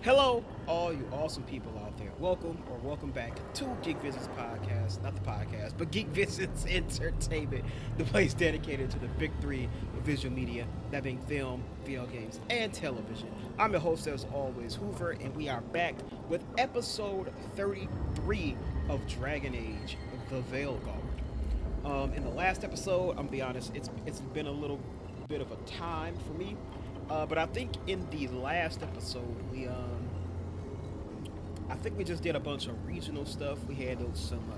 Hello, all you awesome people out there. Welcome back to Geek Visits Podcast. Not the podcast, but Geek Visits Entertainment, the place dedicated to the big three of visual media, that being film, video games, and television. I'm your host, as always, Hoover, and we are back with episode 33 of Dragon Age, The Veilguard. In the last episode, I'm gonna be honest, it's been a little bit of a time for me. But I think in the last episode, I think we just did a bunch of regional stuff. We handled some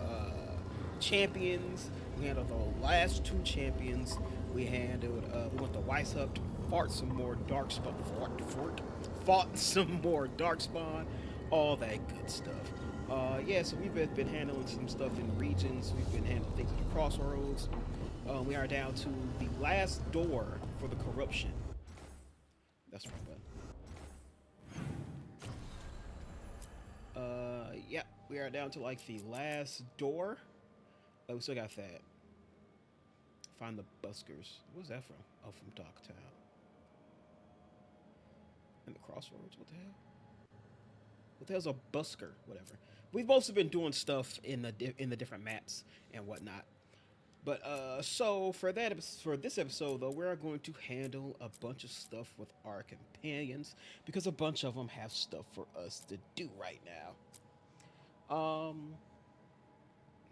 champions. We handled the last two champions. We went to Weishaupt, fought some more Darkspawn, fought some more Darkspawn, all that good stuff. Yeah, so we've been handling some stuff in regions. We've been handling things at the crossroads. We are down to the last door for the corruption. That's right, bud. Yeah, we are down to like the last door. Oh, we still got that. Find the buskers. Where's that from? Oh, from Dogtown. And the crossroads. What the hell? What the hell's a busker? Whatever. We've mostly been doing stuff in the different maps and whatnot. But so for this episode though, we're going to handle a bunch of stuff with our companions because a bunch of them have stuff for us to do right now.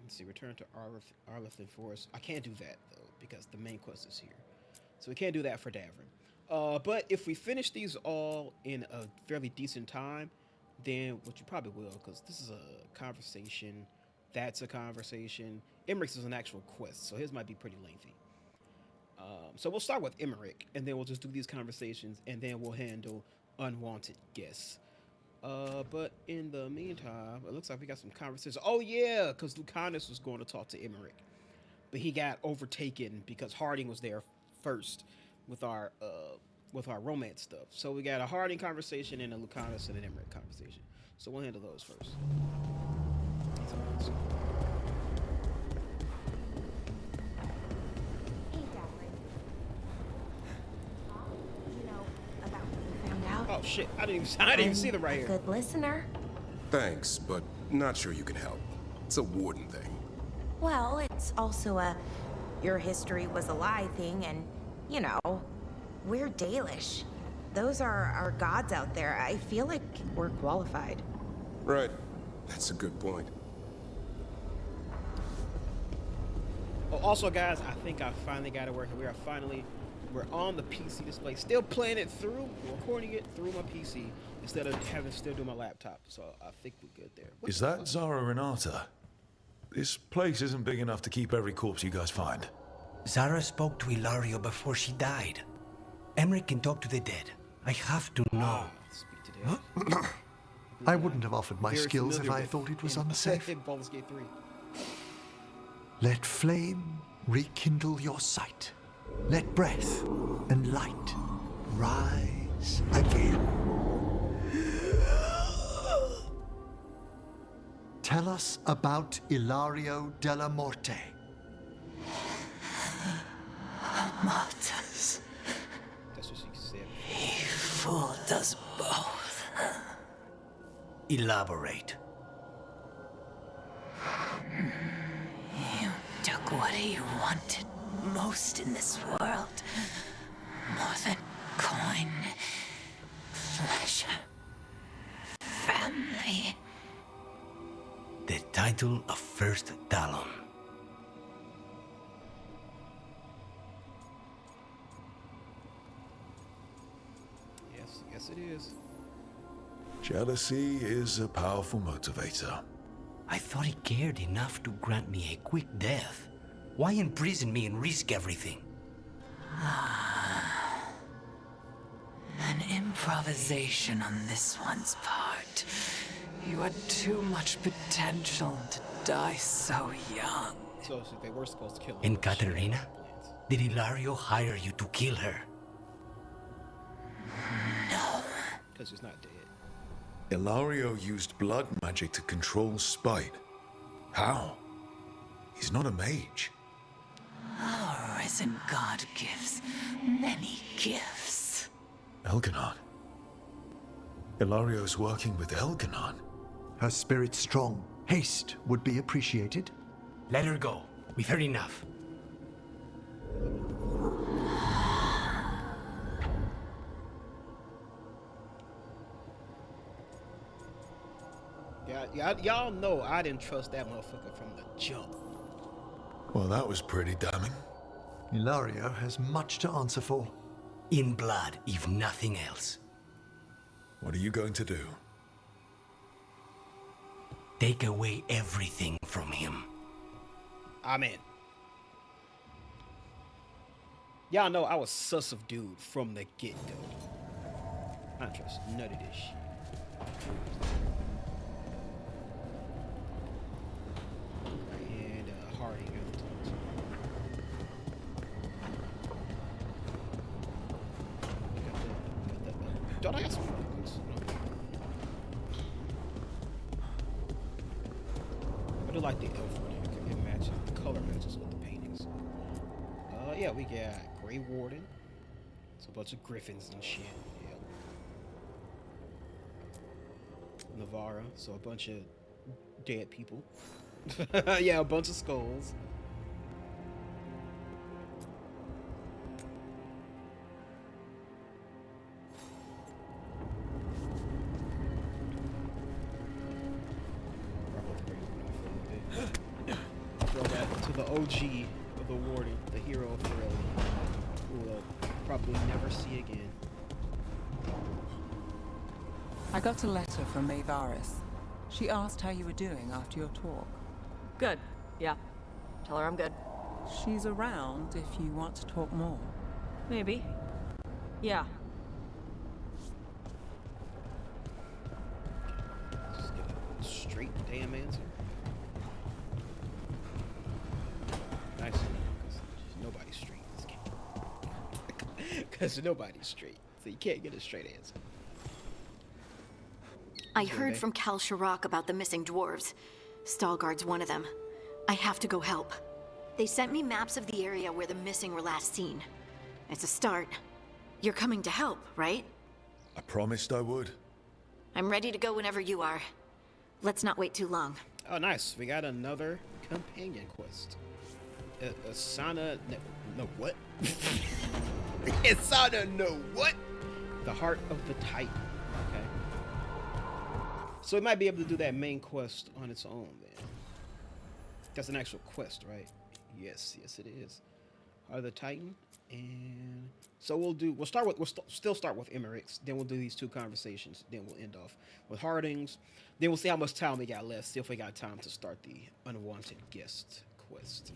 Let's see. Return to Arlington Forest. I can't do that though because the main quest is here, so we can't do that for Davrin. But if we finish these all in a fairly decent time, then which you probably will, because this is a conversation. That's a conversation. Emmeric's is an actual quest, so his might be pretty lengthy. So we'll start with Emmeric, and then we'll just do these conversations, and then we'll handle unwanted guests. But in the meantime, it looks like we got some conversations. Oh yeah, because Lucanus was going to talk to Emmeric, but he got overtaken because Harding was there first with our romance stuff. So we got a Harding conversation and a Lucanus and an Emmeric conversation. So we'll handle those first. Hey, Davrin. You know about what you found out? Oh shit! I didn't even see them right a here. good listener. Thanks, but not sure you can help. It's a warden thing. Well, it's also a your history was a lie thing, and you know, we're Dalish. Those are our gods out there. I feel like we're qualified. Right. That's a good point. Oh, also, guys, I think I finally got it working. We're on the PC display, still playing it through, recording it through my PC instead of having to still do my laptop. So I think we're good there. Is that Zara Renata? This place isn't big enough to keep every corpse you guys find. Zara spoke to Ilario before she died. Emmeric can talk to the dead. I have to know. Speak to them. I wouldn't have offered my Very skills if familiar I with thought it was in unsafe. Baldur's Gate 3. Let flame rekindle your sight. Let breath and light rise again. Tell us about Ilario della Morte. Martyrs. That's what she said. He fooled us both. Elaborate. You took what he wanted most in this world. More than coin, pleasure, family. The title of First Talon. Yes, it is. Jealousy is a powerful motivator. I thought he cared enough to grant me a quick death. Why imprison me and risk everything? An improvisation on this one's part. You had too much potential to die so young. So they were supposed to kill her. And Katerina? Did Ilario hire you to kill her? No. Because she's not dead. Ilario used blood magic to control spite. How? He's not a mage. Our risen god gives many gifts. Elginard. Ilario's working with Elganon. Her spirit's strong. Haste would be appreciated. Let her go. We've heard enough. Y'all know I didn't trust that motherfucker from the jump. Well, that was pretty damning. Ilario has much to answer for. In blood, if nothing else. What are you going to do? Take away everything from him. Amen. Y'all know I was sus of dude from the get-go. I don't trust none of this shit. And Harding. Don't I got some weapons? I do like the elf one. It matches, the color matches with the paintings. Yeah, we got Grey Warden. It's a bunch of griffins and shit. Yeah. Navarra, so a bunch of dead people. Yeah, a bunch of skulls. Throw that to the OG of the Warden, the hero of Corellia, who we'll probably never see again. I got a letter from Maevaris. She asked how you were doing after your talk. Good. Yeah. Tell her I'm good. She's around if you want to talk more. Maybe. Yeah. Just get a straight damn answer. Nice, because nobody's straight in this game. Because nobody's straight, so you can't get a straight answer. I heard from Kal Shirak about the missing dwarves. Stalguard's one of them. I have to go help. They sent me maps of the area where the missing were last seen. It's a start. You're coming to help, right? I promised I would. I'm ready to go whenever you are. Let's not wait too long. Oh, nice. We got another companion quest. Asana... No, what? Asana, no, what? The Heart of the Titan. Okay. So we might be able to do that main quest on its own, then. That's an actual quest, right? Yes, it is. Heart of the Titan, and so we'll still start with Emmeric. Then we'll do these two conversations. Then we'll end off with Harding's. Then we'll see how much time we got left. See if we got time to start the unwanted guest quest.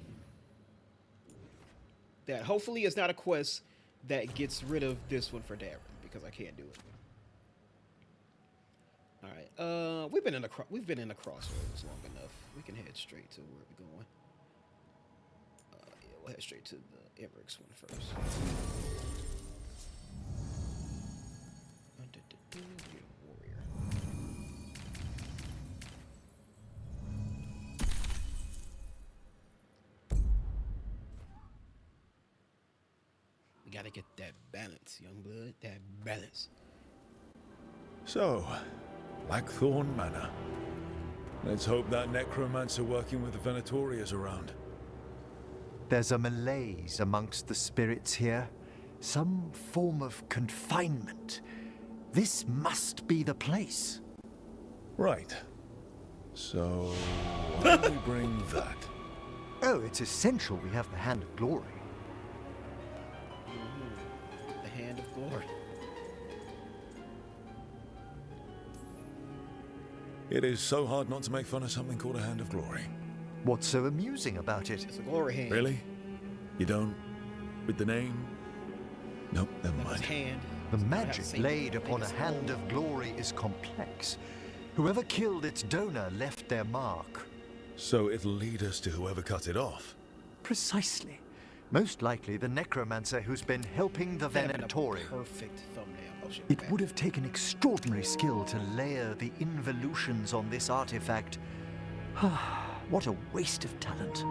That hopefully is not a quest that gets rid of this one for Darren, because I can't do it. All right. We've been in the crossroads long enough. We can head straight to where we're going. Yeah, we'll head straight to the Emmeric's one first. Warrior. We gotta get that balance, young blood. That balance. So, Blackthorn Manor. Let's hope that necromancer working with the Venatori is around. There's a malaise amongst the spirits here. Some form of confinement. This must be the place. Right. So, why do we bring that? Oh, it's essential we have the Hand of Glory. The Hand of Glory. It is so hard not to make fun of something called a Hand of Glory. What's so amusing about it? It's a glory hand. Really? You don't? With the name? Nope, never That was mind. hand. The So I have magic to say laid that upon a it's Hand all- of Glory is complex. Whoever killed its donor left their mark. So it'll lead us to whoever cut it off. Precisely. Most likely the necromancer who's been helping the That'd have been a Venatori. Perfect thumbnail. Oh, shit, It back. would have taken extraordinary skill to layer the involutions on this artifact. What a waste of talent.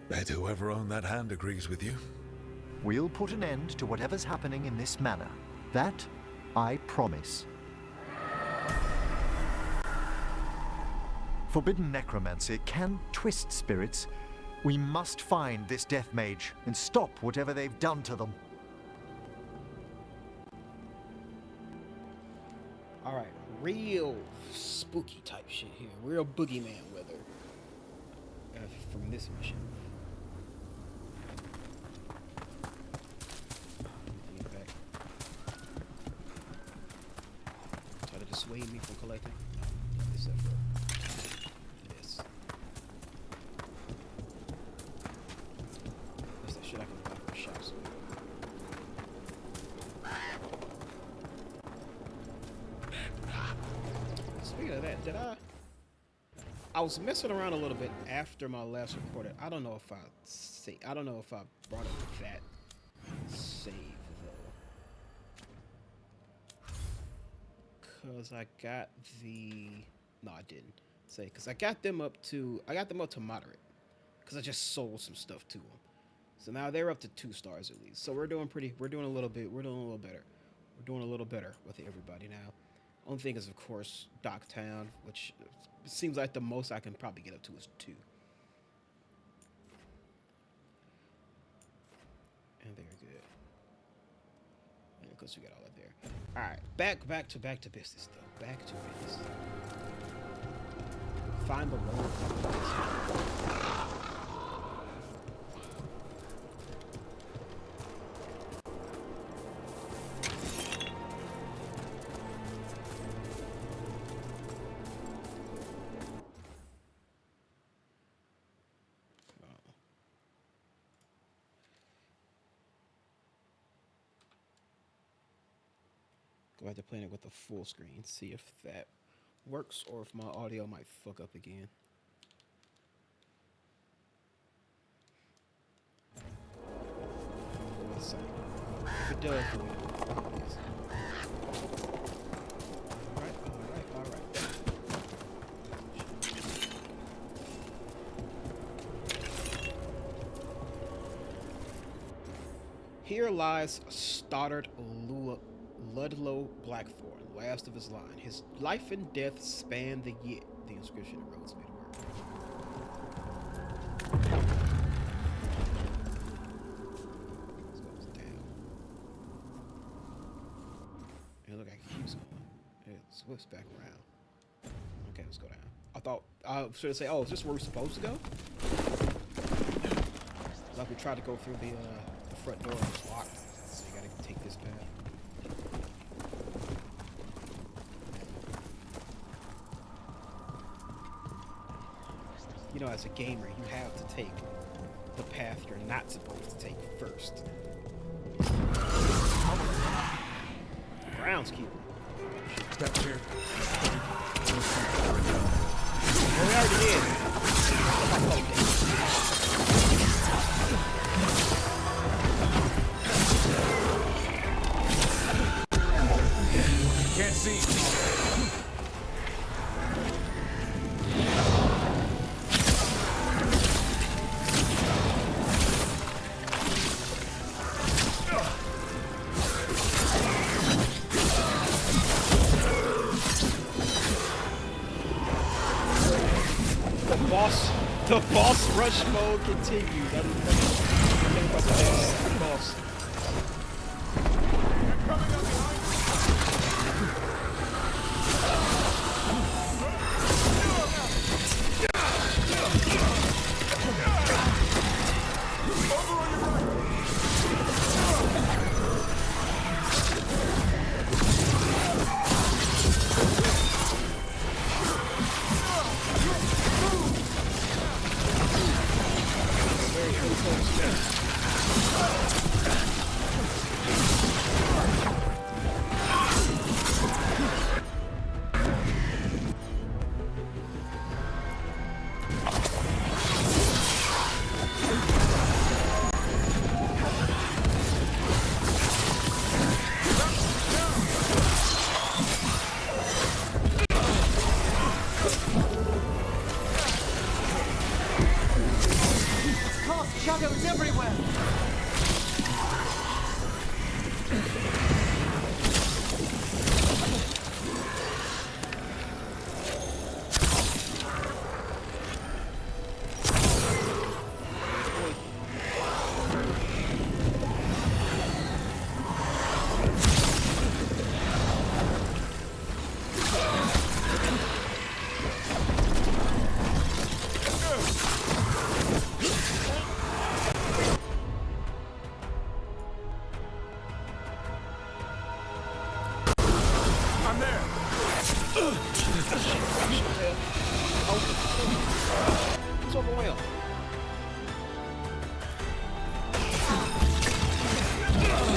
Bet whoever owned that hand agrees with you. We'll put an end to whatever's happening in this manor. That I promise. Forbidden necromancy can twist spirits. We must find this death mage and stop whatever they've done to them. All right, real spooky type shit here. Real boogeyman weather from this mission. Get back. Try to dissuade me from collecting. No, this up for this. That's that shit I can buy from shops. Speaking of that, I was messing around a little bit after my last recording. I don't know if I brought up that save though. Cause I got no, I didn't say, cause I got them up to moderate. Cause I just sold some stuff to them. So now they're up to 2 stars at least. So we're doing a little better. We're doing a little better with everybody now. Only thing is, of course, Docktown, which seems like the most I can probably get up to is 2. And they're good. And of course, we got all that there. All right, back to business though. Back to business. Find the road. Go back to playing it with the full screen, see if that works or if my audio might fuck up again. Let's see. If it does, then yes. Alright. Here lies Stoddard Ludlow Blackthorn, last of his line. His life and death span the year. The inscription erodes me to word. This goes down. And look, I keep going. It swifts back around. Okay, let's go down. I should have said, oh, is this where we're supposed to go? Like we tried to go through the front door and it's locked. So you gotta take this path. You know, as a gamer, you have to take the path you're not supposed to take first. Groundskeeper. Back here. Well, we already did. Can't see. The boss rush mode continues. I don't know about the boss. Very close.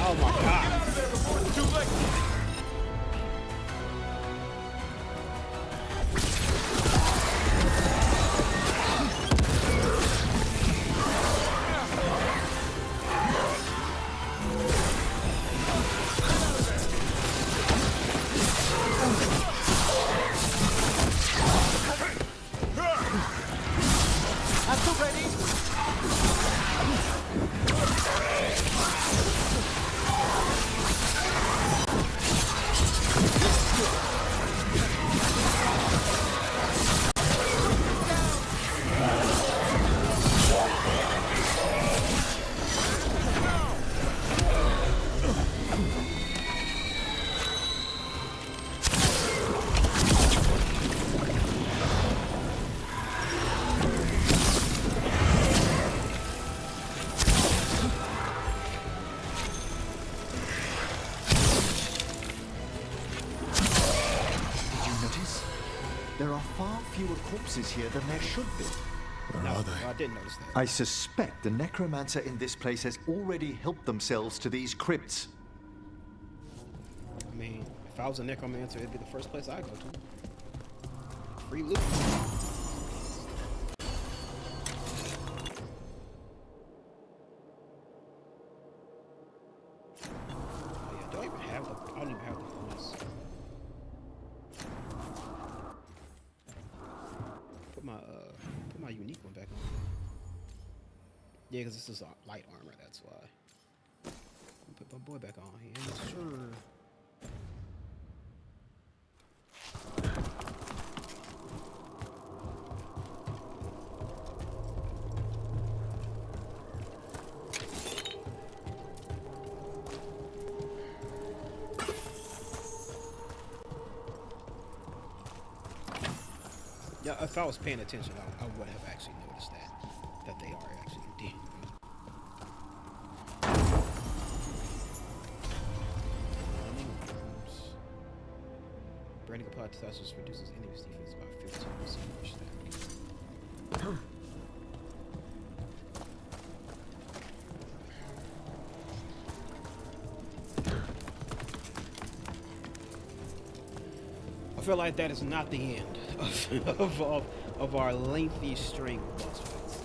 Oh my god. There are far fewer corpses here than there should be. Where are they? I didn't notice that. I suspect the necromancer in this place has already helped themselves to these crypts. I mean, if I was a necromancer, it'd be the first place I'd go to. Free loot. Oh yeah, do I even have the? I don't even have the bonus. Put my unique one back on. Yeah, because this is light armor. That's why. Put my boy back on here. Sure. Yeah, if I was paying attention, I would have actually noticed that they are actually indeed. Branding applied to touches reduces enemy's defense by 15% per stack. I feel like that is not the end of our lengthy string of boss fights.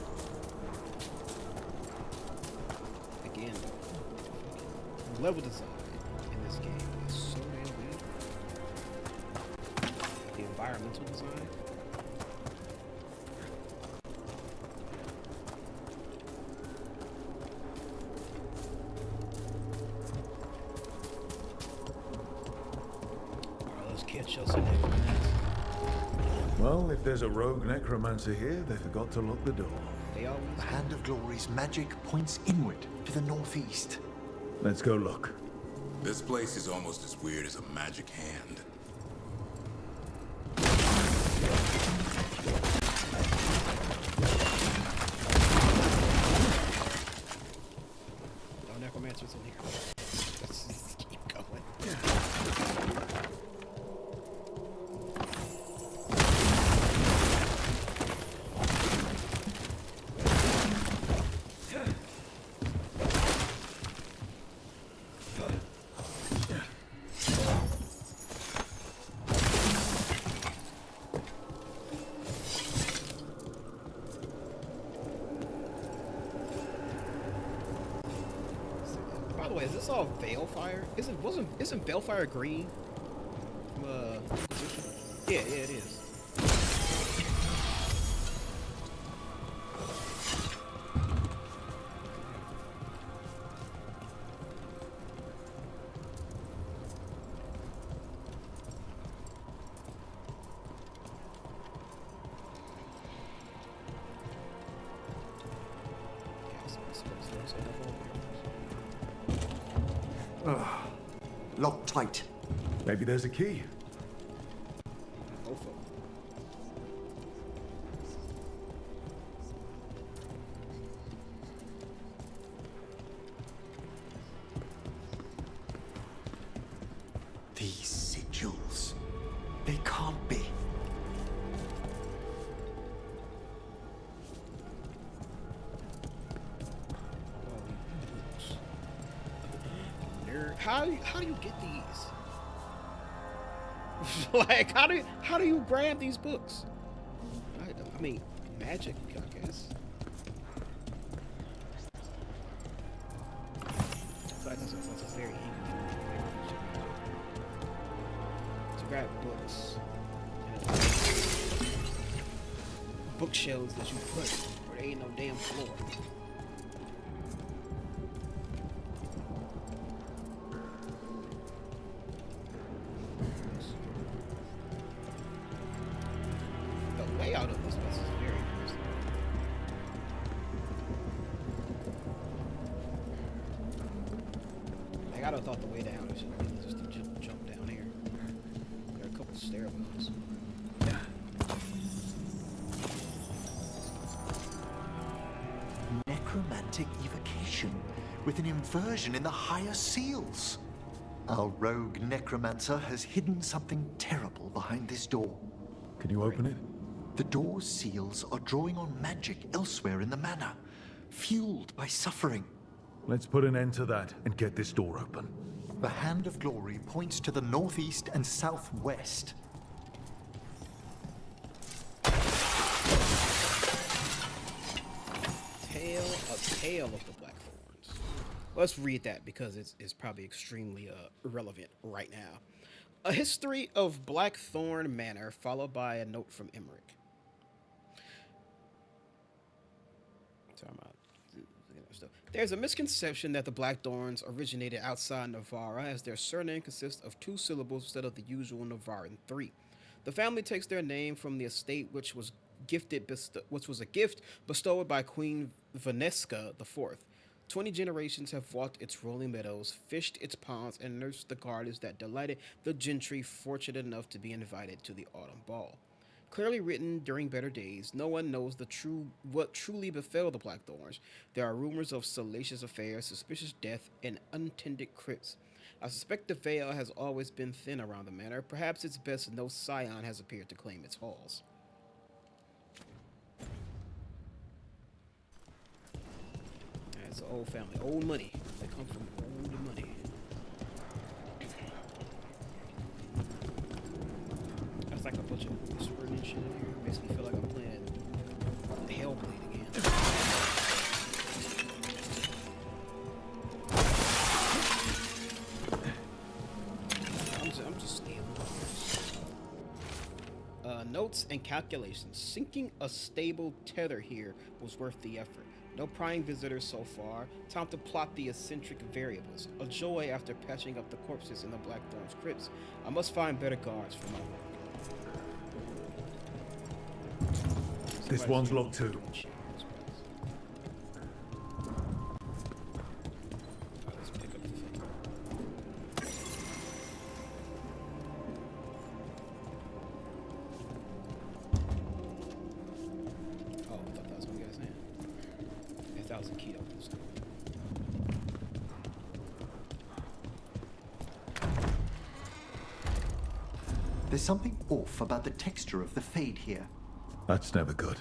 Again, level design in this game is so damn good. The environmental design. Alright, let's catch us in there. Well, if there's a rogue necromancer here, they forgot to lock the door. They always The Hand of Glory's magic points inward to the northeast. Let's go look. This place is almost as weird as a magic hand. no necromancers in here. Let's just keep going. By the way, is this all Veilfire? Isn't Veilfire green? From Inquisition? Yeah, it is. Locked tight. Maybe there's a key. Go for it. These sigils. They can't be. nerd. How do you get these? Like, how do you grab these books? I mean, magic, I guess. I feel like that's a very easy to grab books. Bookshelves that you put where there ain't no damn floor. The layout of this place is very interesting. Like, I would have thought the way down is just to jump down here. There are a couple stairwells. Necromantic evocation with an inversion in the higher seals. Our rogue necromancer has hidden something terrible behind this door. Can you open it? The door's seals are drawing on magic elsewhere in the manor, fueled by suffering. Let's put an end to that and get this door open. The Hand of Glory points to the northeast and southwest. Tale of the Black Thorns. Let's read that because it's probably extremely irrelevant right now. A history of Blackthorn Manor, followed by a note from Emmeric. There's a misconception that the Blackthorns originated outside Navarra, as their surname consists of 2 syllables instead of the usual Navarran 3. The family takes their name from the estate which was a gift bestowed by Queen Vanesca IV. 20 generations have walked its rolling meadows, fished its ponds, and nursed the gardens that delighted the gentry fortunate enough to be invited to the autumn ball. Clearly written during better days, no one knows what truly befell the Blackthorns. There are rumors of salacious affairs, suspicious death, and untended crypts. I suspect the veil has always been thin around the manor. Perhaps it's best no scion has appeared to claim its halls. It's an old family, old money. They come from old money. That's like a bunch of whispering and shit in here. Makes me feel like I'm playing Hellblade again. I'm just stealing. Notes and calculations. Sinking a stable tether here was worth the effort. No prying visitors so far. Time to plot the eccentric variables. A joy after patching up the corpses in the Blackthorn's crypts. I must find better guards for my work. This one's locked too. Let's pick up the thing. Oh, I thought that was what you guys saying. That was a key to open the store. There's something off about the texture of the fade here. That's never good.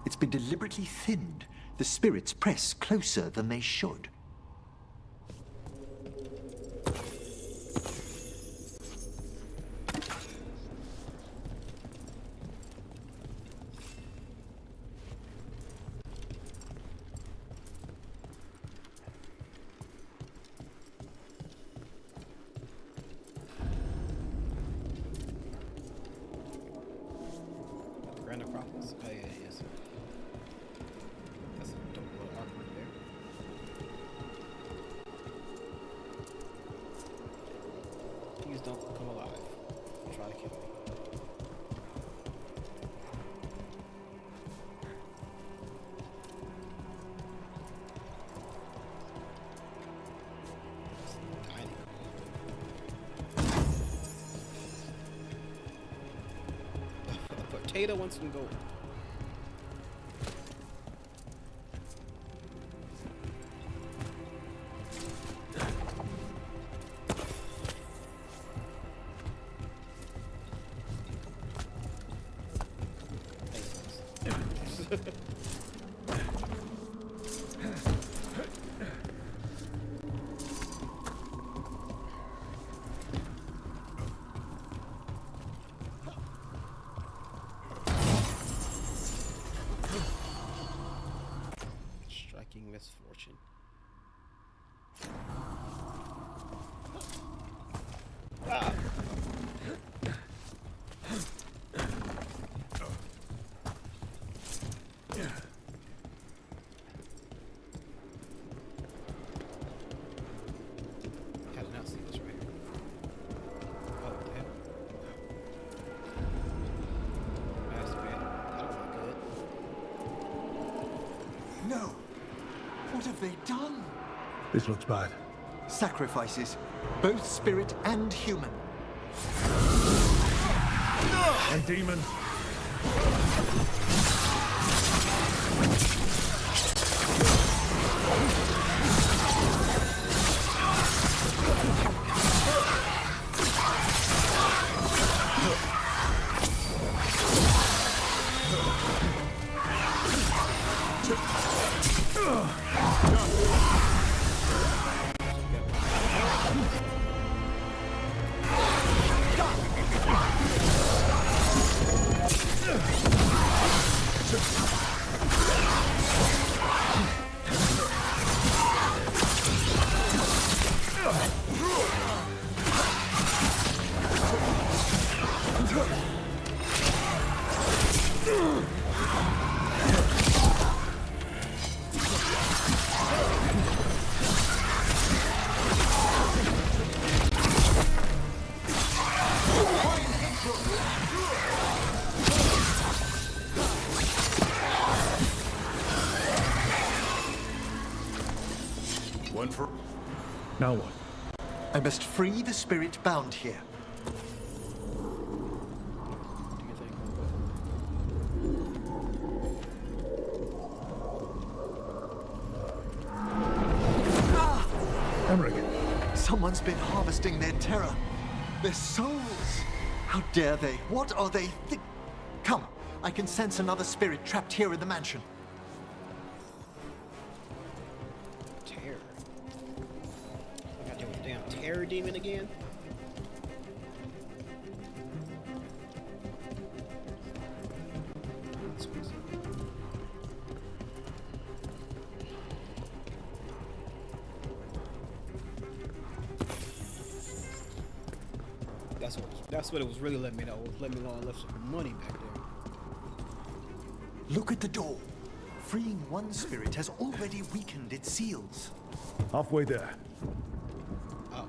It's been deliberately thinned. The spirits press closer than they should. Grand Acropolis? Oh, yeah, yes. That's a dope little arc right there. Please don't come alive. Try to kill me. Dining hall. A potato wants some gold. have they done? This looks bad. Sacrifices, both spirit and human. And demon. One for... Now what? I must free the spirit bound here. Do you think? Emmeric. Someone's been harvesting their terror. Their souls. How dare they? What are they Come, I can sense another spirit trapped here in the mansion. Terror. I gotta deal with a damn terror demon again? That's what it was really letting me know. It was letting me know I left some money back there. Look at the door. Freeing one spirit has already weakened its seals. Halfway there. Oh.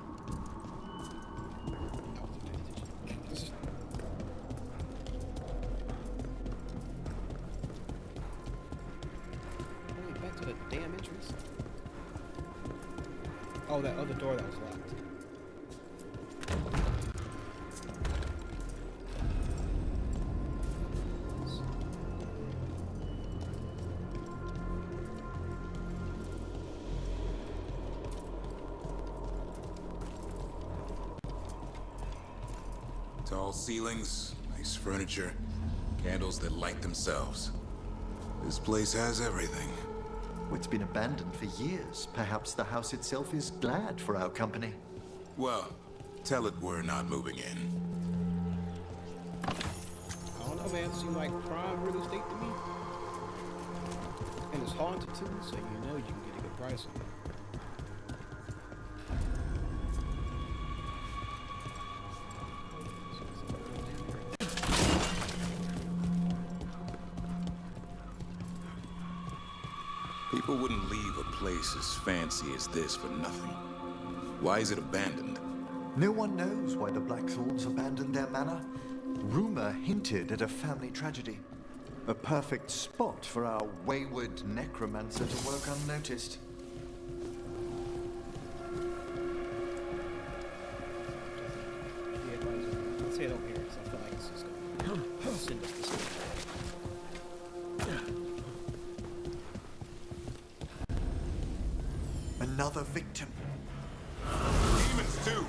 Wait, back to the damn entrance. Oh, that other door that was locked. Tall ceilings, nice furniture, candles that light themselves. This place has everything. It's been abandoned for years. Perhaps the house itself is glad for our company. Well, tell it we're not moving in. I don't know, man. It seems like prime real estate to me. And it's haunted too, so you know you can get a good price on it. People wouldn't leave a place as fancy as this for nothing. Why is it abandoned? No one knows why the Blackthorns abandoned their manor. Rumor hinted at a family tragedy. A perfect spot for our wayward necromancer to work unnoticed. Yeah, let's head over here, because I feel like it's just gonna send us this way. Another victim. Demons too!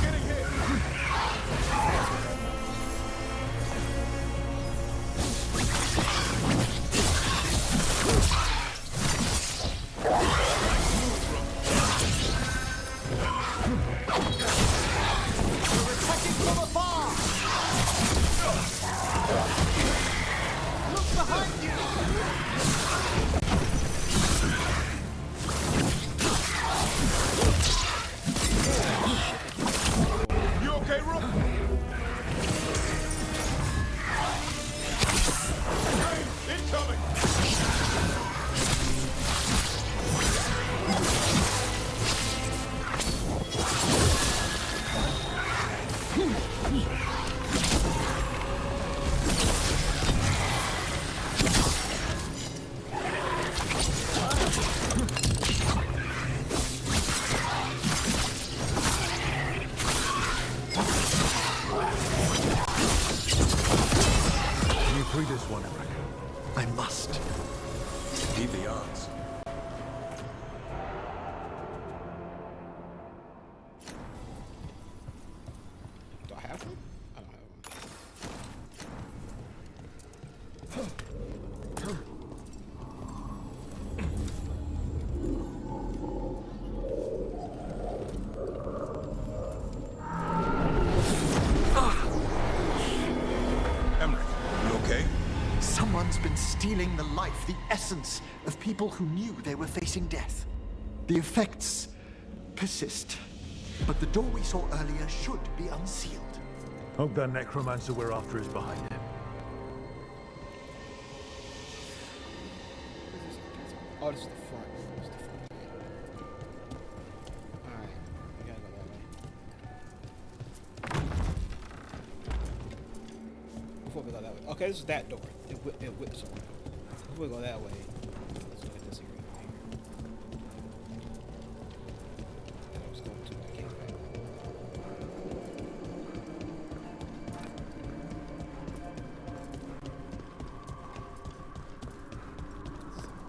Getting hit! and stealing the life, the essence of people who knew they were facing death. The effects persist, but the door we saw earlier should be unsealed. Hope that necromancer we're after is behind it. Oh, this is the front. This is the front. Alright, we gotta go that way. Before we go that way. Okay, this is that door. It whips around. Before we go that way, let's look at this area right here. That I was going to, I came back.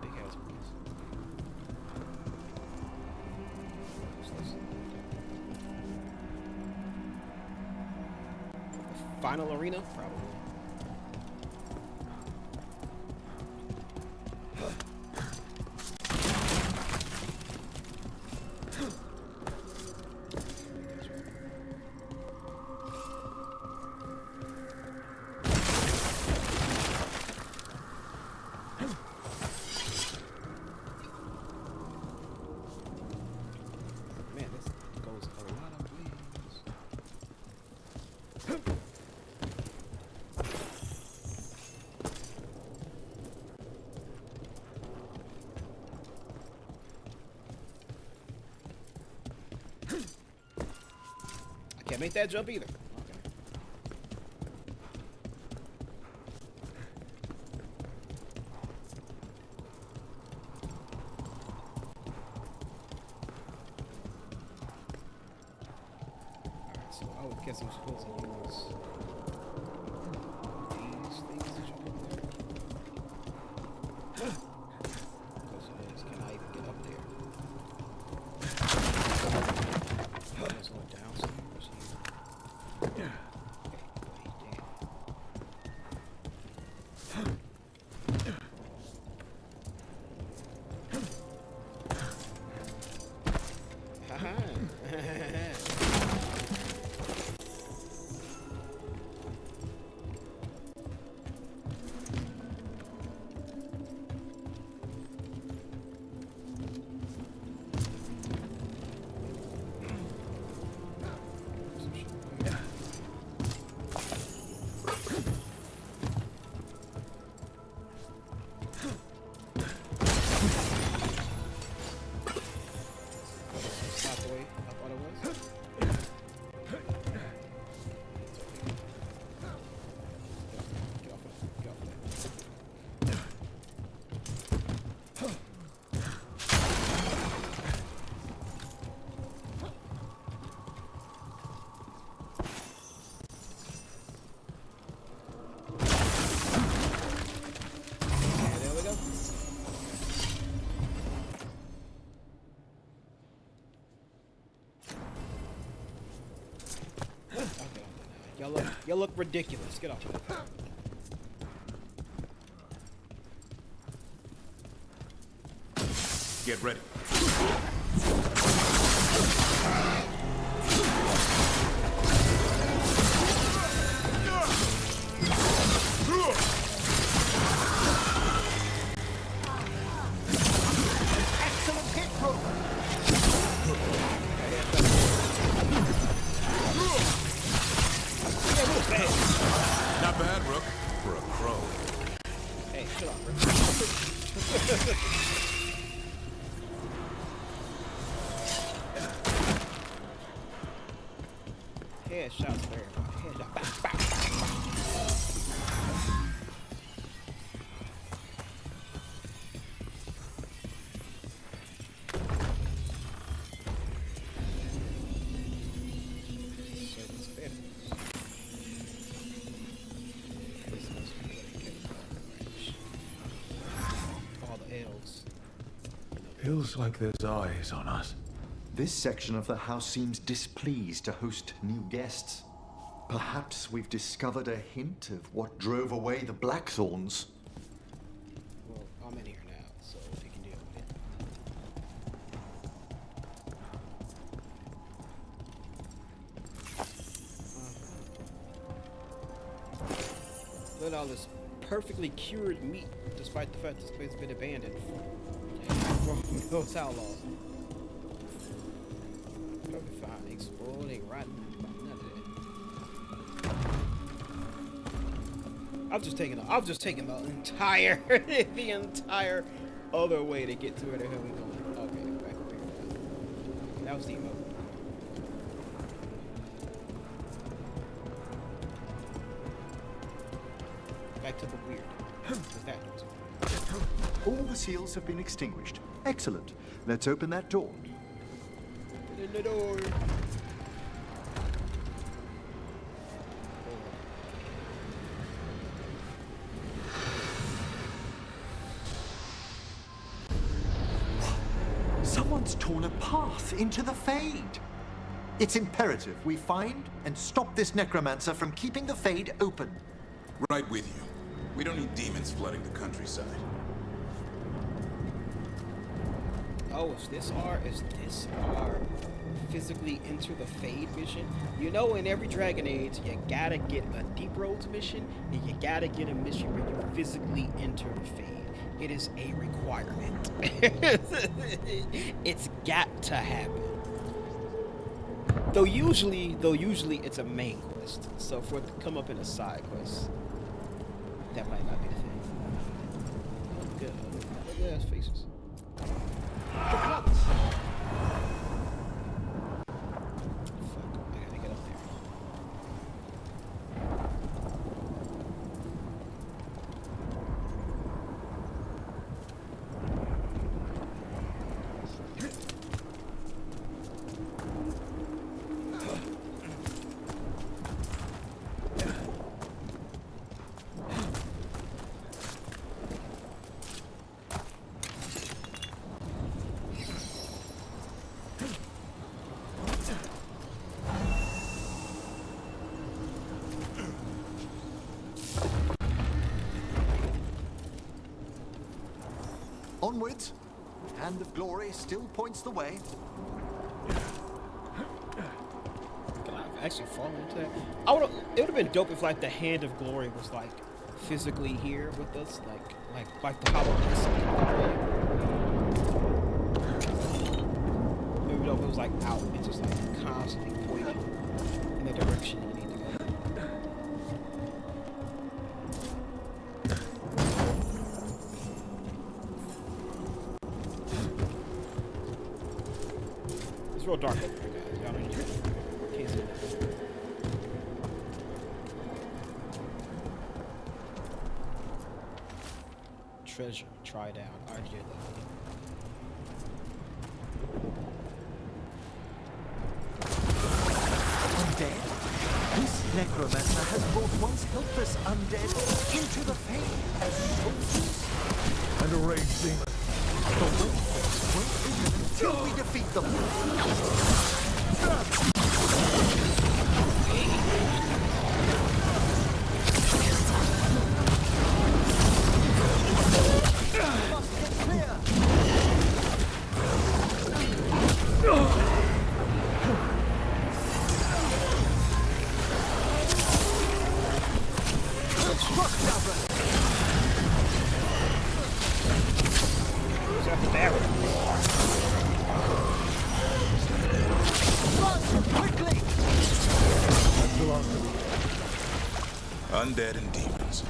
Big ass place. Final arena? Probably. Man, this goes a lot of ways. I can't make that jump either. Okay. Alright, so I would guess I'm supposed to use these things to jump up there. Question is, can I even get up there? Let's go downstairs here. Okay, wait, damn. Not the way I thought it was. Get off of that. Get off of that. Yeah, there we go. Y'all look ridiculous. Get off of that. Get ready. Excellent hit, Rover! Not bad, Rook. For a crow. Hey, chill out, bro. Headshots for everybody. Headshot. Bow, bow, bow, bow. Servants of enemies. This must be where they get all the elves. Feels like there's eyes on us. This section of the house seems displeased to host new guests. Perhaps we've discovered a hint of what drove away the Blackthorns. Well, I'm in here now, so you can deal with it. Look at all this perfectly cured meat, despite the fact this place has been abandoned for who knows how long. Probably fine. Exploding, rotten. None of that. I'm just taking the entire the entire other way to get to where the hell we going. Okay, back over here. That was the emote. Back to the weird. What's that? All the seals have been extinguished. Excellent. Let's open that door. In the door. Someone's torn a path into the Fade. It's imperative we find and stop this necromancer from keeping the Fade open. Right with you. We don't need demons flooding the countryside. Oh, is this our physically enter the Fade mission? You know, in every Dragon Age, you gotta get a Deep Roads mission, and you gotta get a mission where you physically enter the Fade. It is a requirement. It's got to happen. Though usually it's a main quest. So for it to come up in a side quest, that might not be the thing. Good. Look at those faces. Fuck, I gotta get up there. Onwards. Hand of Glory still points the way. Can I actually fall into that? It would have been dope if like the Hand of Glory was like physically here with us, like the Hollow Knight. Maybe dope if it was like out and just like constantly pointing in the direction you need to go. It's real dark over here, guys. Y'all know can't see that. Treasure, try down, RJ level. Undead? This necromancer has brought once helpless undead into the Fade as soldiers. And a rage demon. The windfalls won't open until we defeat them. Must get clear. Truck Davra. Who's that the barrel? Run quickly. Undead and demons.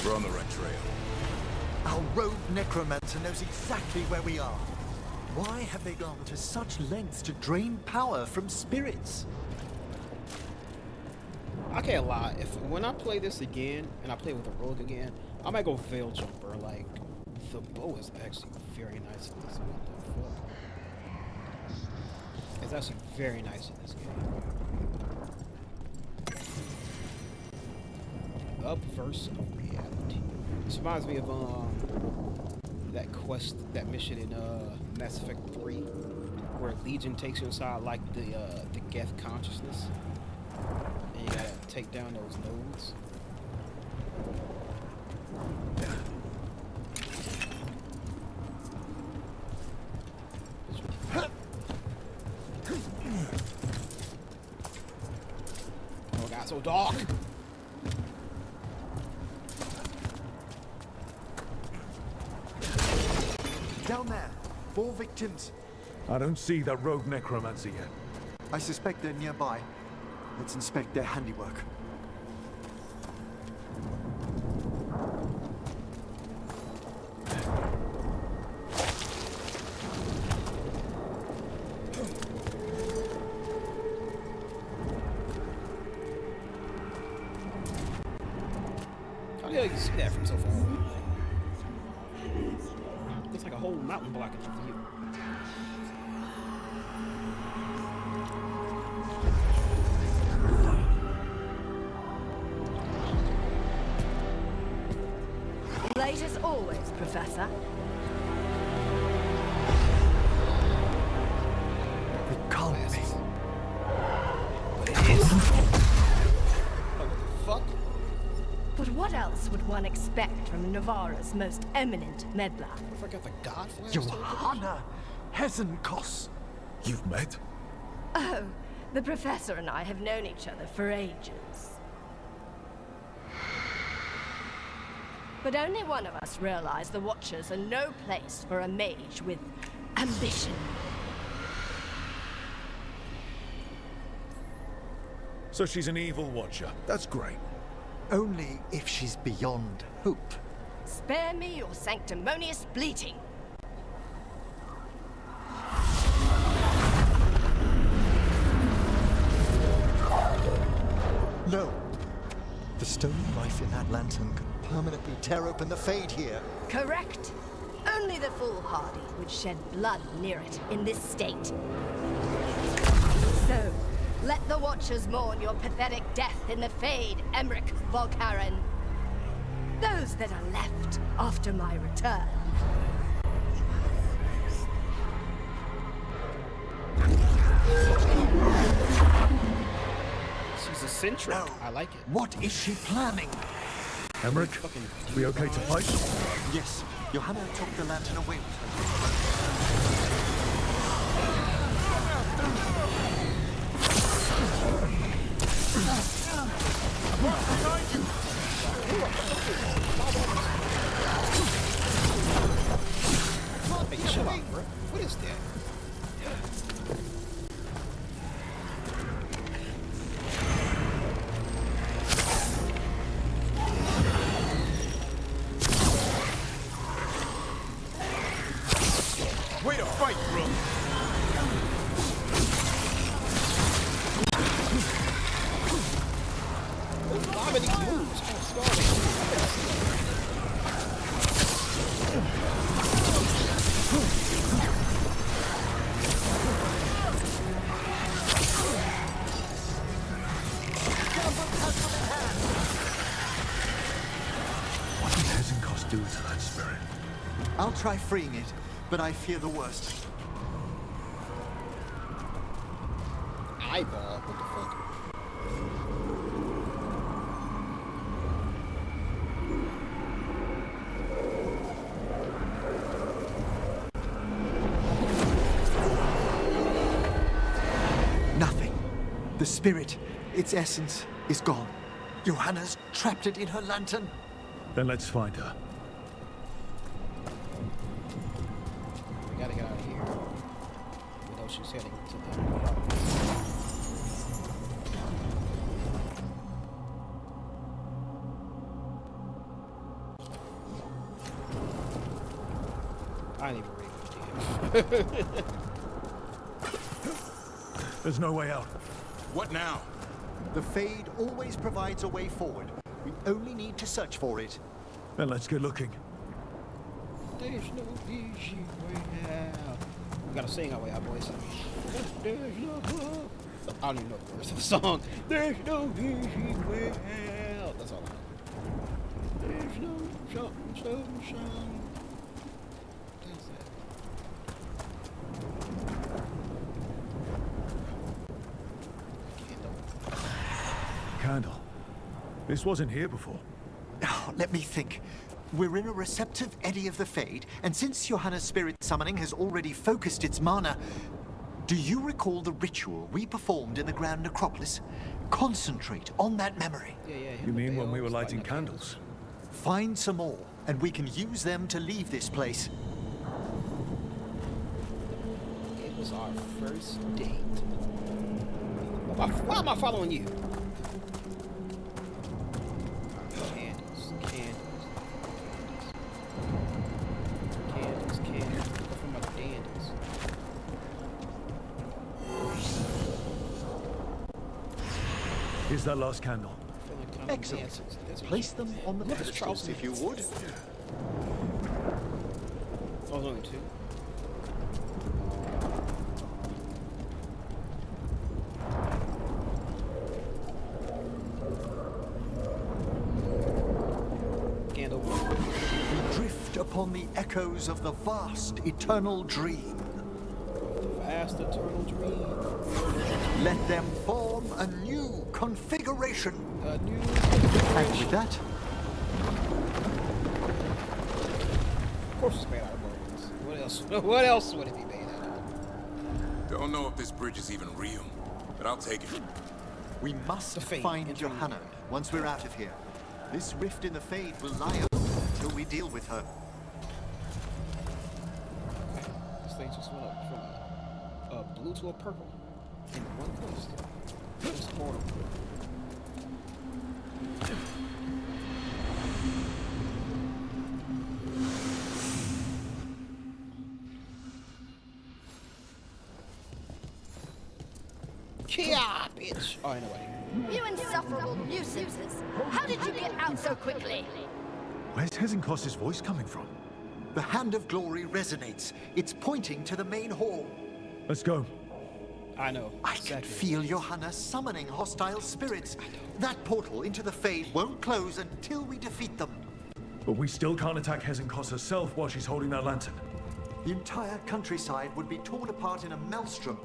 We're on the right trail. Our rogue necromancer knows exactly where we are. Why have they gone to such lengths to drain power from spirits? I can't lie. When I play this again and I play with a rogue again, I might go Veil Jumper. Like the bow is actually very nice in this. What the fuck? It's actually very nice in this game. Obverse of reality. This reminds me of that quest, that mission in Mass Effect 3, where Legion takes you inside like the Geth consciousness, and you gotta take down those nodes. Oh god, so dark! victims. I don't see that rogue necromancer yet. I suspect they're nearby. Let's inspect their handiwork. How the hell you see that from so far away? Looks like a whole mountain blocking your view. Late as always, Professor. It can't be. But it is. What the fuck? But what else would one expect from Navarra's most eminent meddler? I forgot the god flags. Johanna Hesenkos. You've met? Oh, the Professor and I have known each other for ages. But only one of us realized the Watchers are no place for a mage with ambition. So she's an evil watcher. That's great. Only if she's beyond hope. Spare me your sanctimonious bleating. No. The stone knife in that lantern could permanently tear open the Fade here. Correct. Only the foolhardy would shed blood near it in this state. So, let the Watchers mourn your pathetic death in the Fade, Emmeric Volkaren. Those that are left after my return. She's eccentric. No. I like it. What is she planning? Emmeric, we okay to fight? Yes, Johanna took the lantern away with her. Hey, chill out, bro. What is that? Way to fight, bro! How many moves? What did Hesenkos do to that spirit? I'll try freeing it, but I fear the worst. Eyeball? What the fuck? Nothing. The spirit, its essence, is gone. Johanna's trapped it in her lantern. Then let's find her. We gotta get out of here. We know she's heading to the... I didn't even read it. There's no way out. What now? The Fade always provides a way forward. We only need to search for it. Then let's get looking. There's no easy way out. We gotta sing our way out, boys. There's no... I don't even know the words of the song. There's no easy way out. That's all I know. There's no sunshine. That's it. Candle. This wasn't here before. Oh, let me think. We're in a receptive eddy of the Fade, and since Johanna's spirit summoning has already focused its mana, do you recall the ritual we performed in the Grand Necropolis? Concentrate on that memory. Yeah, You mean when we were lighting candles? Find some more, and we can use them to leave this place. is our first date. Why am I following you? Candles. Go for my candles. Here's that last candle. Excellent. Place them on the pedestals if you would. Oh, there's only two. Candle. We drift upon the echoes of the vast eternal dream. Vast eternal dream. Let them form a new configuration. A new And configuration. with that, Of course it's made out of bones. What else? What else would it be made out of? Don't know if this bridge is even real, but I'll take it. we must The Fade, find entering Johanna once we're out of here. This rift in the Fade will lie open until we deal with her. This thing just went up from a blue to a purple in one place. It's horrible. Kia, bitch! Oh, anyway. You insufferable nuisances! How did you get out so quickly? Where's Hezenkos's voice coming from? The Hand of Glory resonates. It's pointing to the main hall. Let's go. I know. I can exactly. feel Johanna summoning hostile spirits. That portal into the Fade won't close until we defeat them. But we still can't attack Hezenkos herself while she's holding that lantern. The entire countryside would be torn apart in a maelstrom.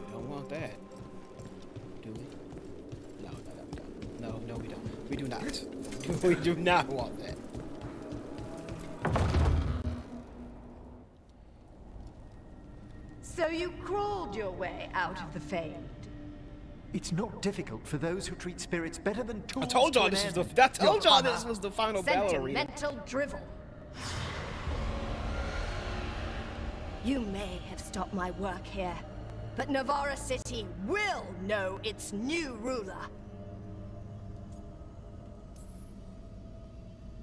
We don't want that. Do we? No, we don't. No, we don't. We do not. We do not want that. So you crawled your way out of the Fade. It's not difficult for those who treat spirits better than tools. I told y'all to this an was end. the. I told y'all Johanna, this was the final battle arena. Sentimental drivel. You may have stopped my work here, but Navarra City will know its new ruler.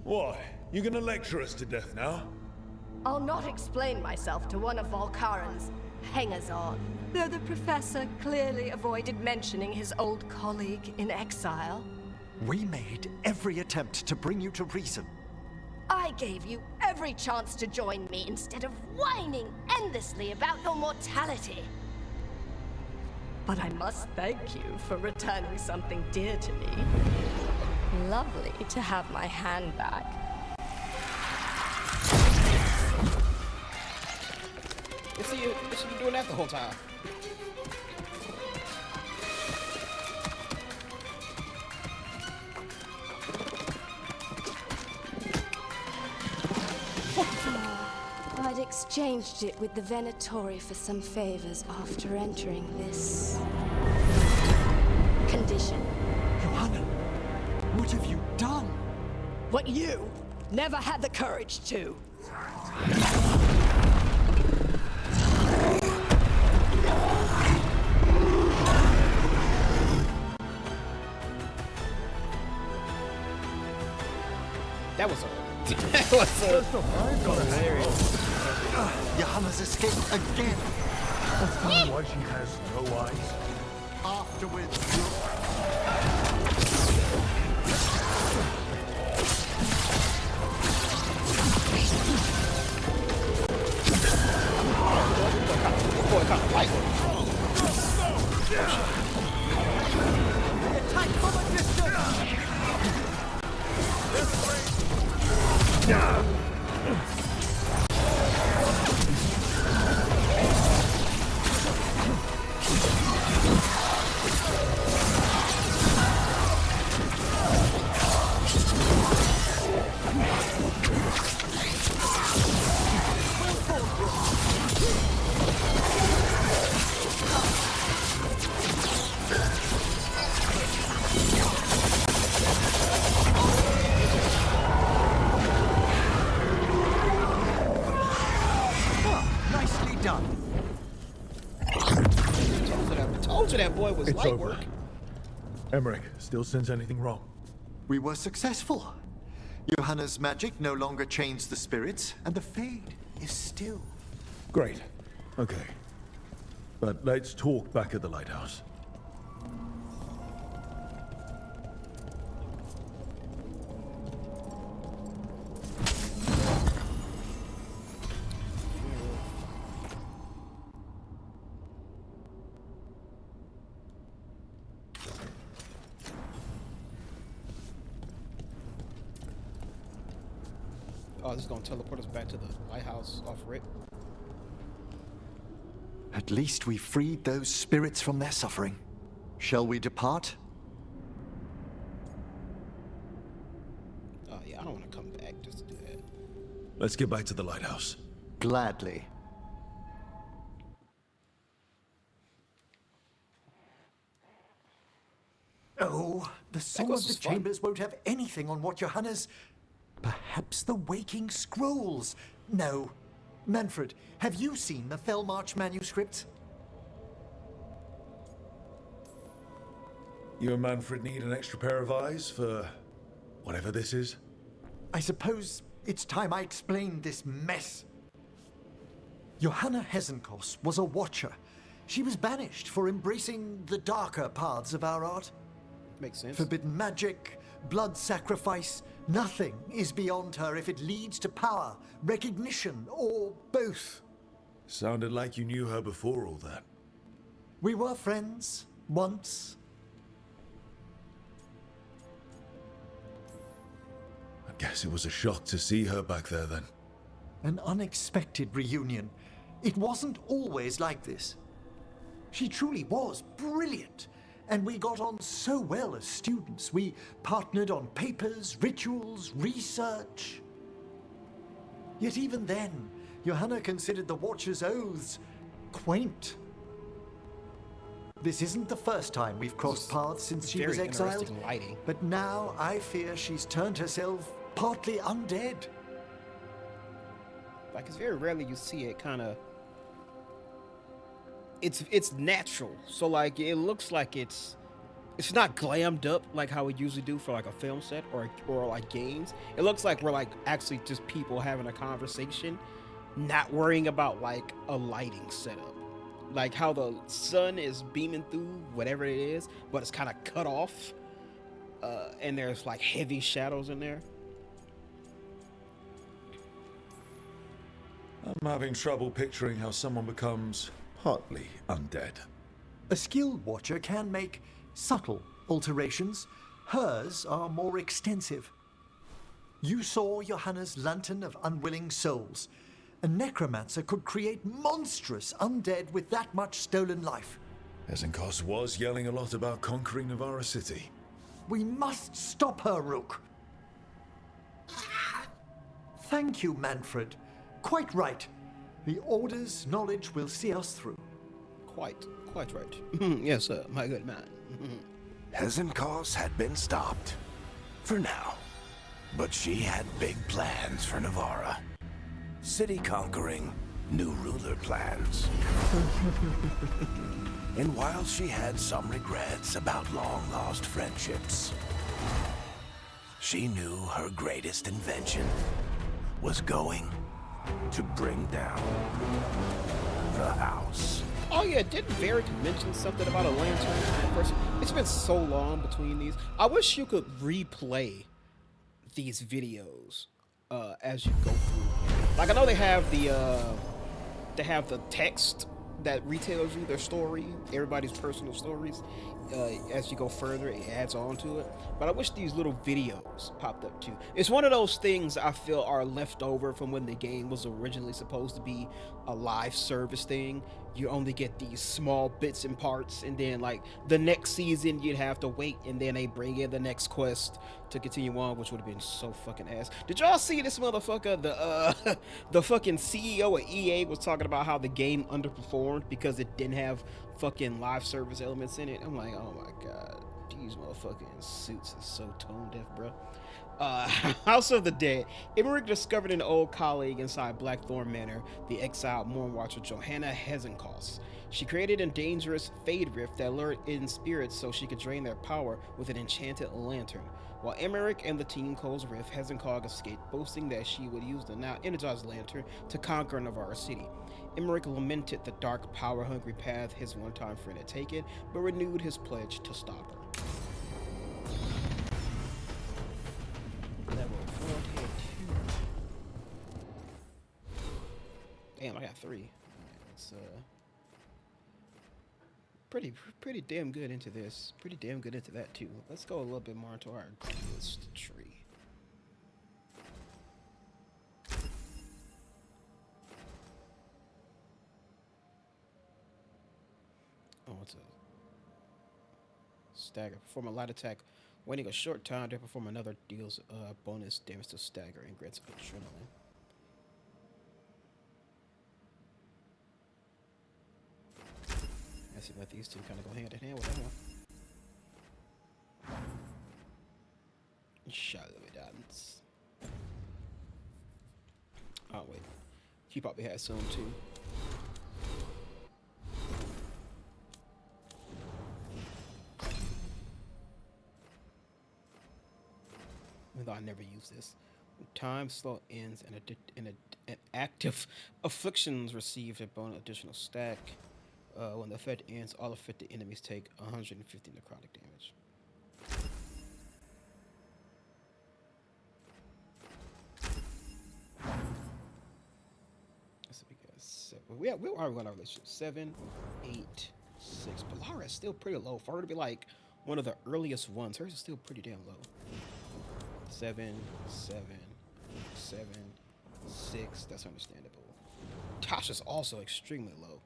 Why? You gonna lecture us to death now? I'll not explain myself to one of Volkaran's hangers-on. Though the professor clearly avoided mentioning his old colleague in exile. We made every attempt to bring you to reason. I gave you every chance to join me instead of whining endlessly about your mortality. But I must thank you for returning something dear to me. Lovely to have my hand back. It's you doing that the whole time. I'd exchanged it with the Venatori for some favors after entering this condition. Johanna, what have you done? What you never had the courage to. That was hilarious. Johanna's escaped again. That's probably why she has no eyes. Afterwards, Boy, kind of light. attack from a distance. of that boy was It's light over. work. Emmeric, still sense anything wrong? We were successful. Johanna's magic no longer changed the spirits, and the Fade is still. Great. Okay. But let's talk back at the lighthouse. Oh, this is gonna teleport us back to the lighthouse off rip. At least we freed those spirits from their suffering. Shall we depart? Oh yeah, I don't want to come back just to do that. Let's get back to the lighthouse. Gladly. Oh, the Song of was the fun. Chambers won't have anything on what Johanna's... Perhaps the Waking Scrolls? No. Manfred, have you seen the Fellmarch manuscripts? You and Manfred need an extra pair of eyes for whatever this is? I suppose it's time I explained this mess. Johanna Hesenkos was a watcher. She was banished for embracing the darker paths of our art. Makes sense. Forbidden magic, blood sacrifice, nothing is beyond her if it leads to power, recognition, or both. Sounded like you knew her before all that. We were friends, once. I guess it was a shock to see her back there then. An unexpected reunion. It wasn't always like this. She truly was brilliant, and we got on so well as students. We partnered on papers, rituals, research. Yet even then, Johanna considered the Watcher's oaths quaint. This isn't the first time we've crossed paths since she was Very exiled, interesting lighting. but now I fear she's turned herself partly undead. Like, it's very rarely you see it kind of... It's natural. So, like, it looks like it's not glammed up like how we usually do for, like, a film set or like, games. It looks like we're, like, actually just people having a conversation, not worrying about, like, a lighting setup. Like, how the sun is beaming through whatever it is, but it's kind of cut off. And there's, like, heavy shadows in there. I'm having trouble picturing how someone becomes partly undead. A skilled watcher can make subtle alterations. Hers are more extensive. You saw Johanna's Lantern of Unwilling Souls. A necromancer could create monstrous undead with that much stolen life. Hesenkos was yelling a lot about conquering Navarra City. We must stop her, Rook. Thank you, Manfred. Quite right. The Order's knowledge will see us through. Quite right. Yes, sir, my good man. Hesenkos had been stopped. For now. But she had big plans for Navarra. City conquering, new ruler plans. And while she had some regrets about long-lost friendships, she knew her greatest invention was going to bring down the house. Oh yeah, didn't Varric mention something about a lantern? It's been so long between these. I wish you could replay these videos as you go through. Like, I know they have the text that retells you their story, everybody's personal stories. As you go further, it adds on to it. But I wish these little videos popped up too. It's one of those things I feel are left over from when the game was originally supposed to be a live service thing. You only get these small bits and parts, and then like the next season you'd have to wait, and then they bring in the next quest to continue on, which would have been so fucking ass. Did y'all see this motherfucker? The fucking CEO of EA was talking about how the game underperformed because it didn't have fucking live service elements in it. I'm like, oh my god. These motherfucking suits are so tone deaf, bro. House of the Dead. Emmeric discovered an old colleague inside Blackthorn Manor, the exiled Moon Watcher Johanna Hezenkos. She created a dangerous Fade Rift that lured in spirits so she could drain their power with an enchanted lantern. While Emmeric and the team closed Rift, Hezenkos escaped, boasting that she would use the now energized lantern to conquer Navarre City. Emmeric lamented the dark, power-hungry path his one-time friend had taken, but renewed his pledge to stop her. Level 42. Damn, I got 3. It's pretty damn good into this. Pretty damn good into that too. Let's go a little bit more into our list tree. Oh, what's a stagger? Perform a light attack. Waiting a short time to perform another deals bonus damage to stagger and grants adrenaline. I see that these two kind of go hand in hand with that one. Shall we dance? Oh wait, he probably has some too. Even though I never use this. When time slow ends and an active afflictions received a bonus additional stack. When the effect ends, all affected enemies take 150 necrotic damage. So we got 7. Where are we on our relationship? 7, 8, 6. Polara is still pretty low. For her to be like one of the earliest ones, hers is still pretty damn low. 7, 7, 7, 6. That's understandable. Tasha's also extremely low.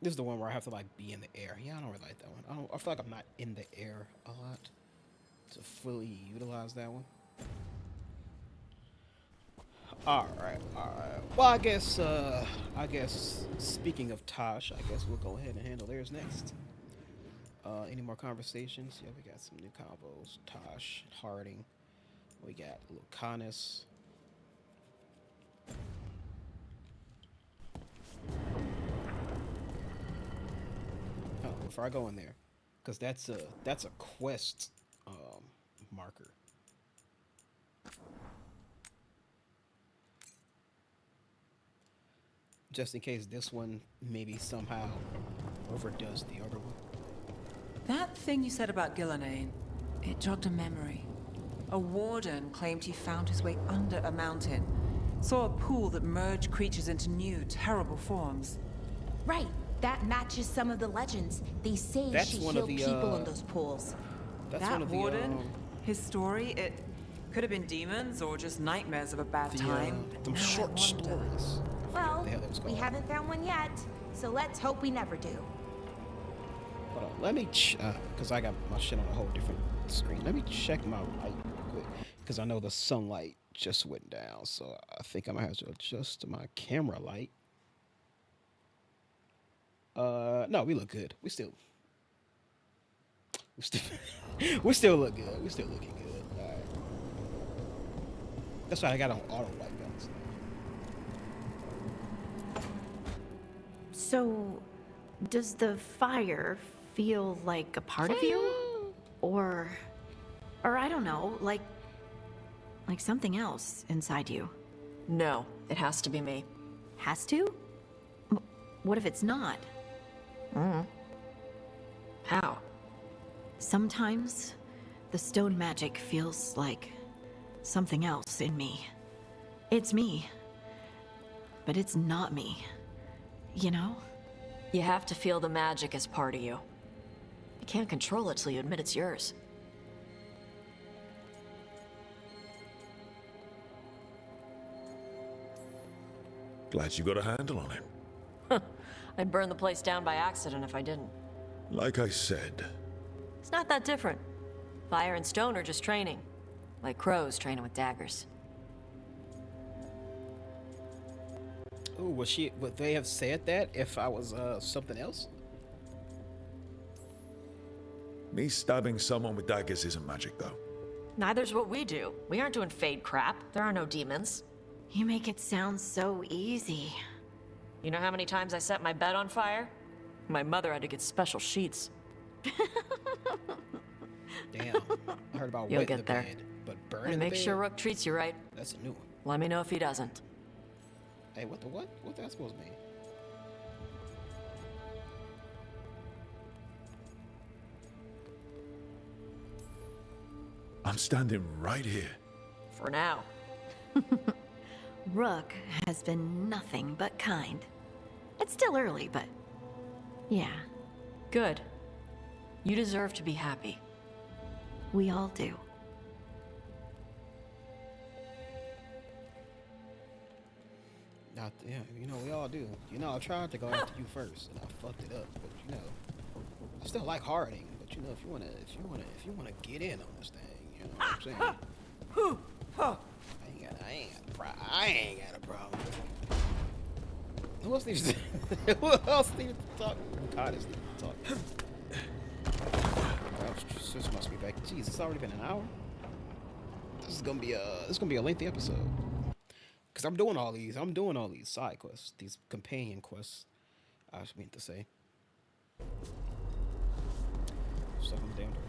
This is the one where I have to like be in the air. Yeah, I don't really like that one. I feel like I'm not in the air a lot to fully utilize that one. All right. Well, I guess speaking of Tosh, I guess we'll go ahead and handle theirs next. Any more conversations? Yeah, we got some new combos. Tosh, Harding. We got Lucanus. Before I go in there, because that's a quest marker. Just in case this one maybe somehow overdoes the other one. That thing you said about Gillenane, it jogged a memory. A warden claimed he found his way under a mountain, saw a pool that merged creatures into new, terrible forms. Right. That matches some of the legends. They say she healed people in those pools. That warden, his story, it could have been demons or just nightmares of a bad time. Them short stories. Well, we haven't found one yet, so let's hope we never do. Hold on, let me because I got my shit on a whole different screen. Let me check my light quick, because I know the sunlight just went down, so I think I might have to adjust my camera light. No, we look good. We still we still look good. We still looking good. All right. That's why I got on auto white balance. So, does the fire feel like a part of you? Or I don't know, like something else inside you? No, it has to be me. Has to? What if it's not? How? Sometimes the stone magic feels like something else in me. It's me, but it's not me. You know? You have to feel the magic as part of you. You can't control it till you admit it's yours. Glad you got a handle on him. I'd burn the place down by accident if I didn't. Like I said, It's not that different. Fire and stone are just training. Like crows training with daggers. Ooh, would they have said that if I was something else? me stabbing someone with daggers isn't magic, though. Neither's what we do. We aren't doing fade crap. There are no demons. You make it sound so easy. You know how many times I set my bed on fire? My mother had to get special sheets. Damn. I heard about You'll wetting get the there. bed, but burning And the make bed? sure Rook treats you right. That's a new one. Let me know if he doesn't. Hey, what the what? What that supposed to mean? I'm standing right here. For now. Rook has been nothing but kind. It's still early, but yeah, Good. You deserve to be happy. we all do. Not, yeah, you know, we all do. You know, I tried to go after you first, and I fucked it up. But you know, I still like Harding. But you know, if you wanna get in on this thing, you know what I'm saying? I ain't got a problem. Who else needs to? Who else needs to talk? God is needs to talk. This must be back. Jeez, it's already been an hour. This is gonna be a lengthy episode. Cause I'm doing all these side quests, these companion quests. I was meant to say. Stuff on the damn door.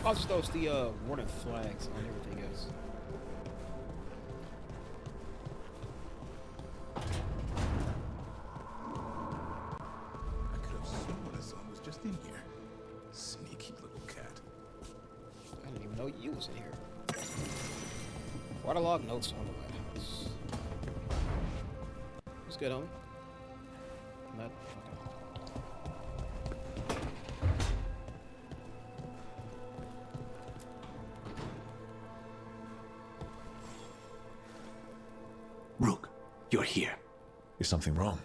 I'll just notice the warning flags on everything else. I could have sworn I saw him was just in here. Sneaky little cat. I didn't even know you was in here. Waterlog notes on the lighthouse. What's good, homie? Not. Rook, you're here. Is something wrong?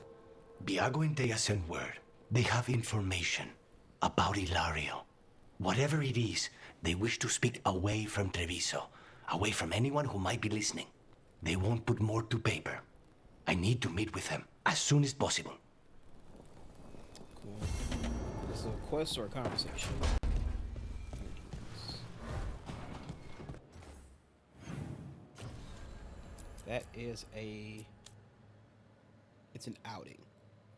Biago and Dea sent word. They have information about Ilario. Whatever it is, they wish to speak away from Treviso, away from anyone who might be listening. They won't put more to paper. I need to meet with them as soon as possible. Cool. This is a quest or a conversation? That is a. It's an outing.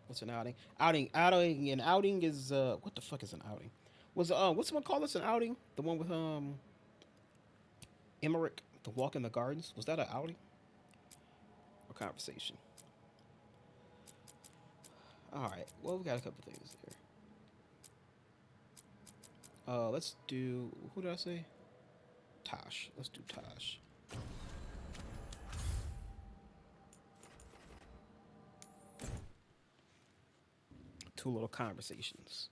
What's an outing? An outing is what the fuck is an outing? Was what's someone call this an outing? The one with Emmeric, the walk in the gardens. Was that an outing? Or conversation? All right. Well, we got a couple things there. Let's do. Who did I say? Tosh. Let's do Tosh. Two little conversations.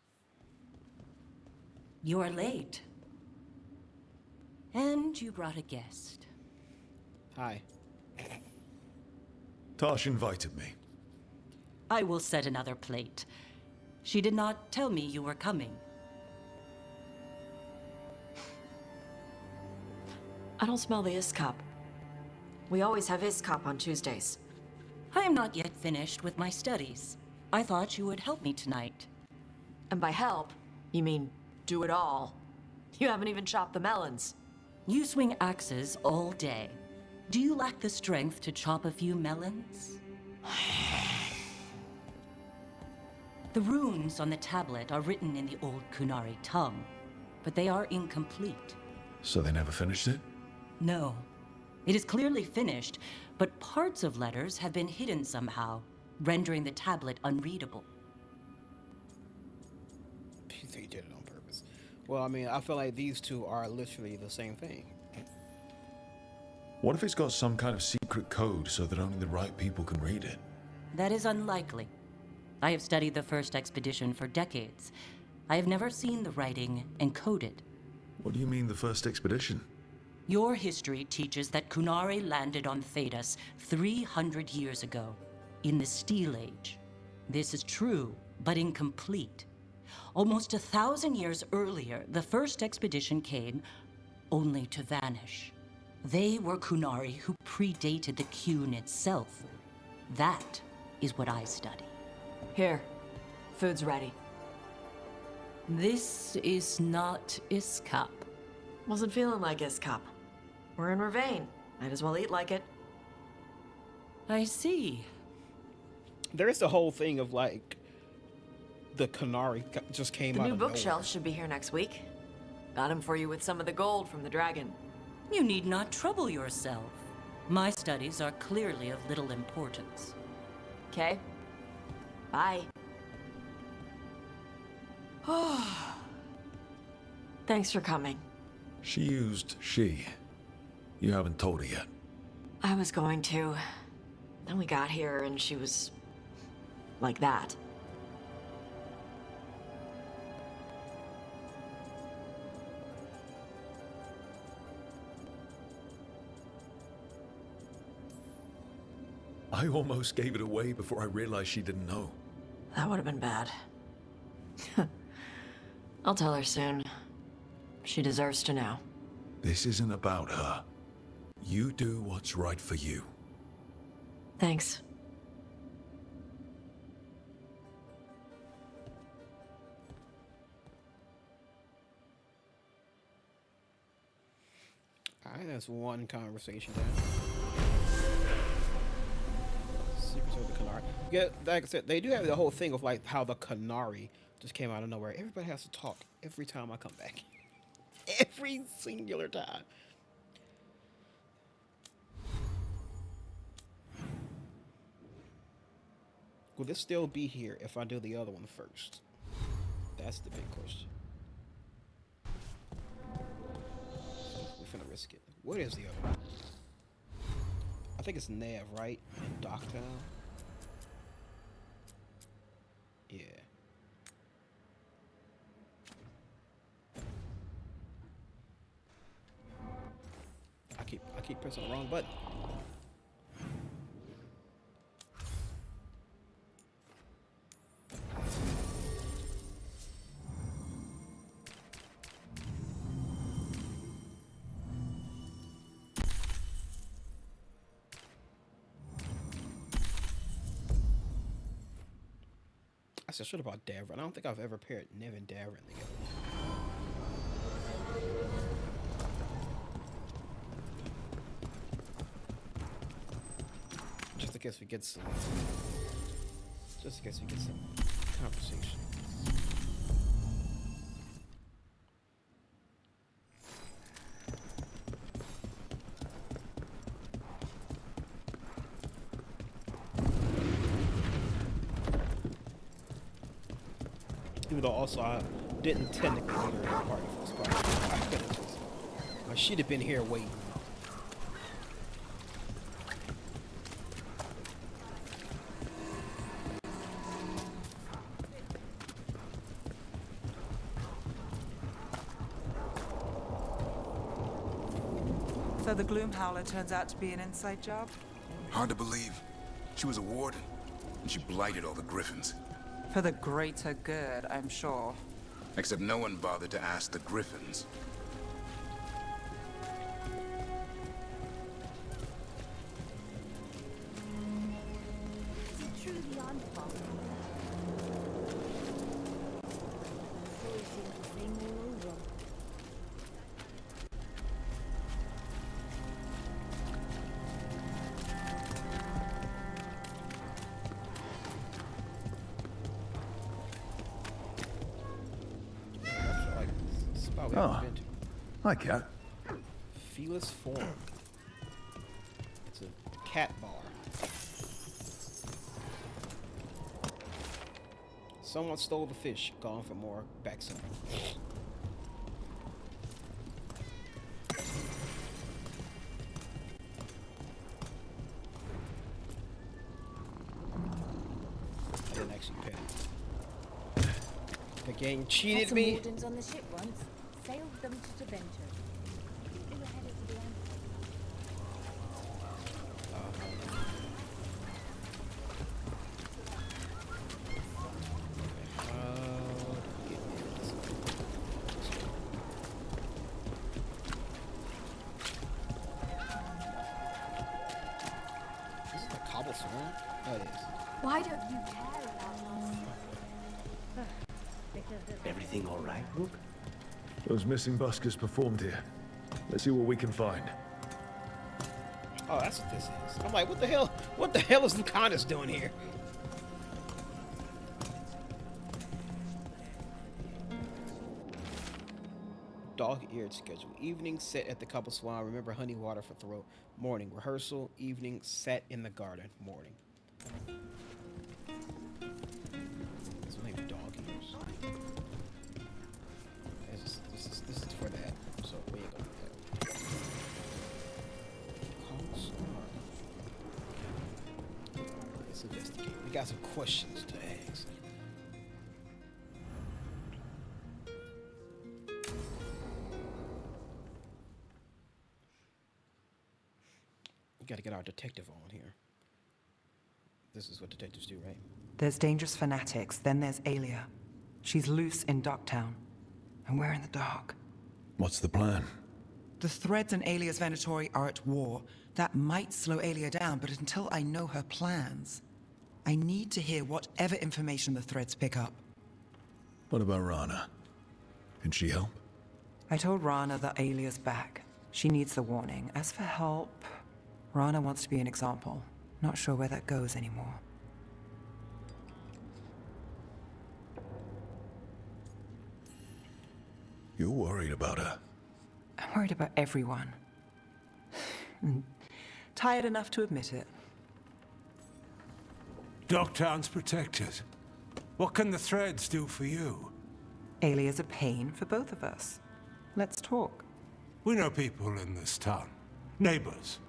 You're late. And you brought a guest. Hi. Tosh invited me. I will set another plate. She did not tell me you were coming. I don't smell the Iskop. We always have Iskop on Tuesdays. I am not yet finished with my studies. I thought you would help me tonight. And by help, you mean do it all. You haven't even chopped the melons. You swing axes all day. Do you lack the strength to chop a few melons? The runes on the tablet are written in the old Kunari tongue, but they are incomplete. So they never finished it? No. It is clearly finished, but parts of letters have been hidden somehow, rendering the tablet unreadable. They did it on purpose. Well, I mean, I feel like these two are literally the same thing. What if it's got some kind of secret code so that only the right people can read it? That is unlikely. I have studied the first expedition for decades. I have never seen the writing encoded. What do you mean, the first expedition? Your history teaches that Kunari landed on Thedas 300 years ago, in the Steel Age. This is true, but incomplete. Almost 1,000 years earlier, the first expedition came only to vanish. They were Kunari who predated the Qun itself. That is what I study. Here, food's ready. This is not Iskap. Wasn't feeling like Iskap. We're in Ravane. Might as well eat like it. I see. There is the whole thing of like the Kunari just came The out new of bookshelf nowhere. should be here next week. Got him for you with some of the gold from the dragon. You need not trouble yourself. My studies are clearly of little importance. Okay. Bye. Thanks for coming. She used she. You haven't told her yet. I was going to. Then we got here and she was like that. I almost gave it away before I realized she didn't know. That would have been bad. I'll tell her soon. She deserves to know. This isn't about her. You do what's right for you. Thanks. Alright, that's one conversation down. Secrets of the Kunari. Yeah, like I said, they do have the whole thing of like how the Kunari just came out of nowhere. Everybody has to talk every time I come back. Every singular time. Will this still be here if I do the other one first? That's the big question. We're finna risk it. What is the other one? I think it's Nev, right? And Doctor. Yeah. I keep pressing the wrong button. I should have bought Davrin. I don't think I've ever paired Nev and Davrin together. Just in case we get some. Just in case we get some conversation. Even though also I didn't technically meet her at the party for this part. I could have just. She'd have been here waiting. So the Gloom Howler turns out to be an inside job? Hard to believe. She was a warden, and she blighted all the Griffins. For the greater good, I'm sure. Except no one bothered to ask the Griffins. Oh, hi, Cat. Felis Form. It's a cat bar. Someone stole the fish. Gone for more. Back soon. I didn't actually pay it. The game cheated me. Wardens on the ship once. Sailed them to Deventer. This is the cobblestone. Oh, it is. Why don't you care about us? Everything all right, Rook? Those missing buskers performed here. Let's see what we can find. Oh, that's what this is. I'm like, what the hell? What the hell is Lucanus doing here? Dog-eared schedule. Evening set at the Couple Swan. Remember honey water for throat. Morning rehearsal. Evening set in the garden. Morning. It's only dog ears. This is for that. So we ain't gonna do that. Couple Swan. Let's investigate. We got some questions to ask. We gotta get our detective on here. This is what detectives do, right? There's dangerous fanatics, then there's Alia. She's loose in Docktown, and we're in the dark. What's the plan? The Threads and Alia's Venatori are at war. That might slow Alia down, but until I know her plans, I need to hear whatever information the Threads pick up. What about Rana? Can she help? I told Rana that Alia's back. She needs the warning. As for help, Rana wants to be an example. Not sure where that goes anymore. You're worried about her. I'm worried about everyone. Tired enough to admit it. Docktown's protected. What can the Threads do for you? Alia's a pain for both of us. Let's talk. We know people in this town. Neighbors.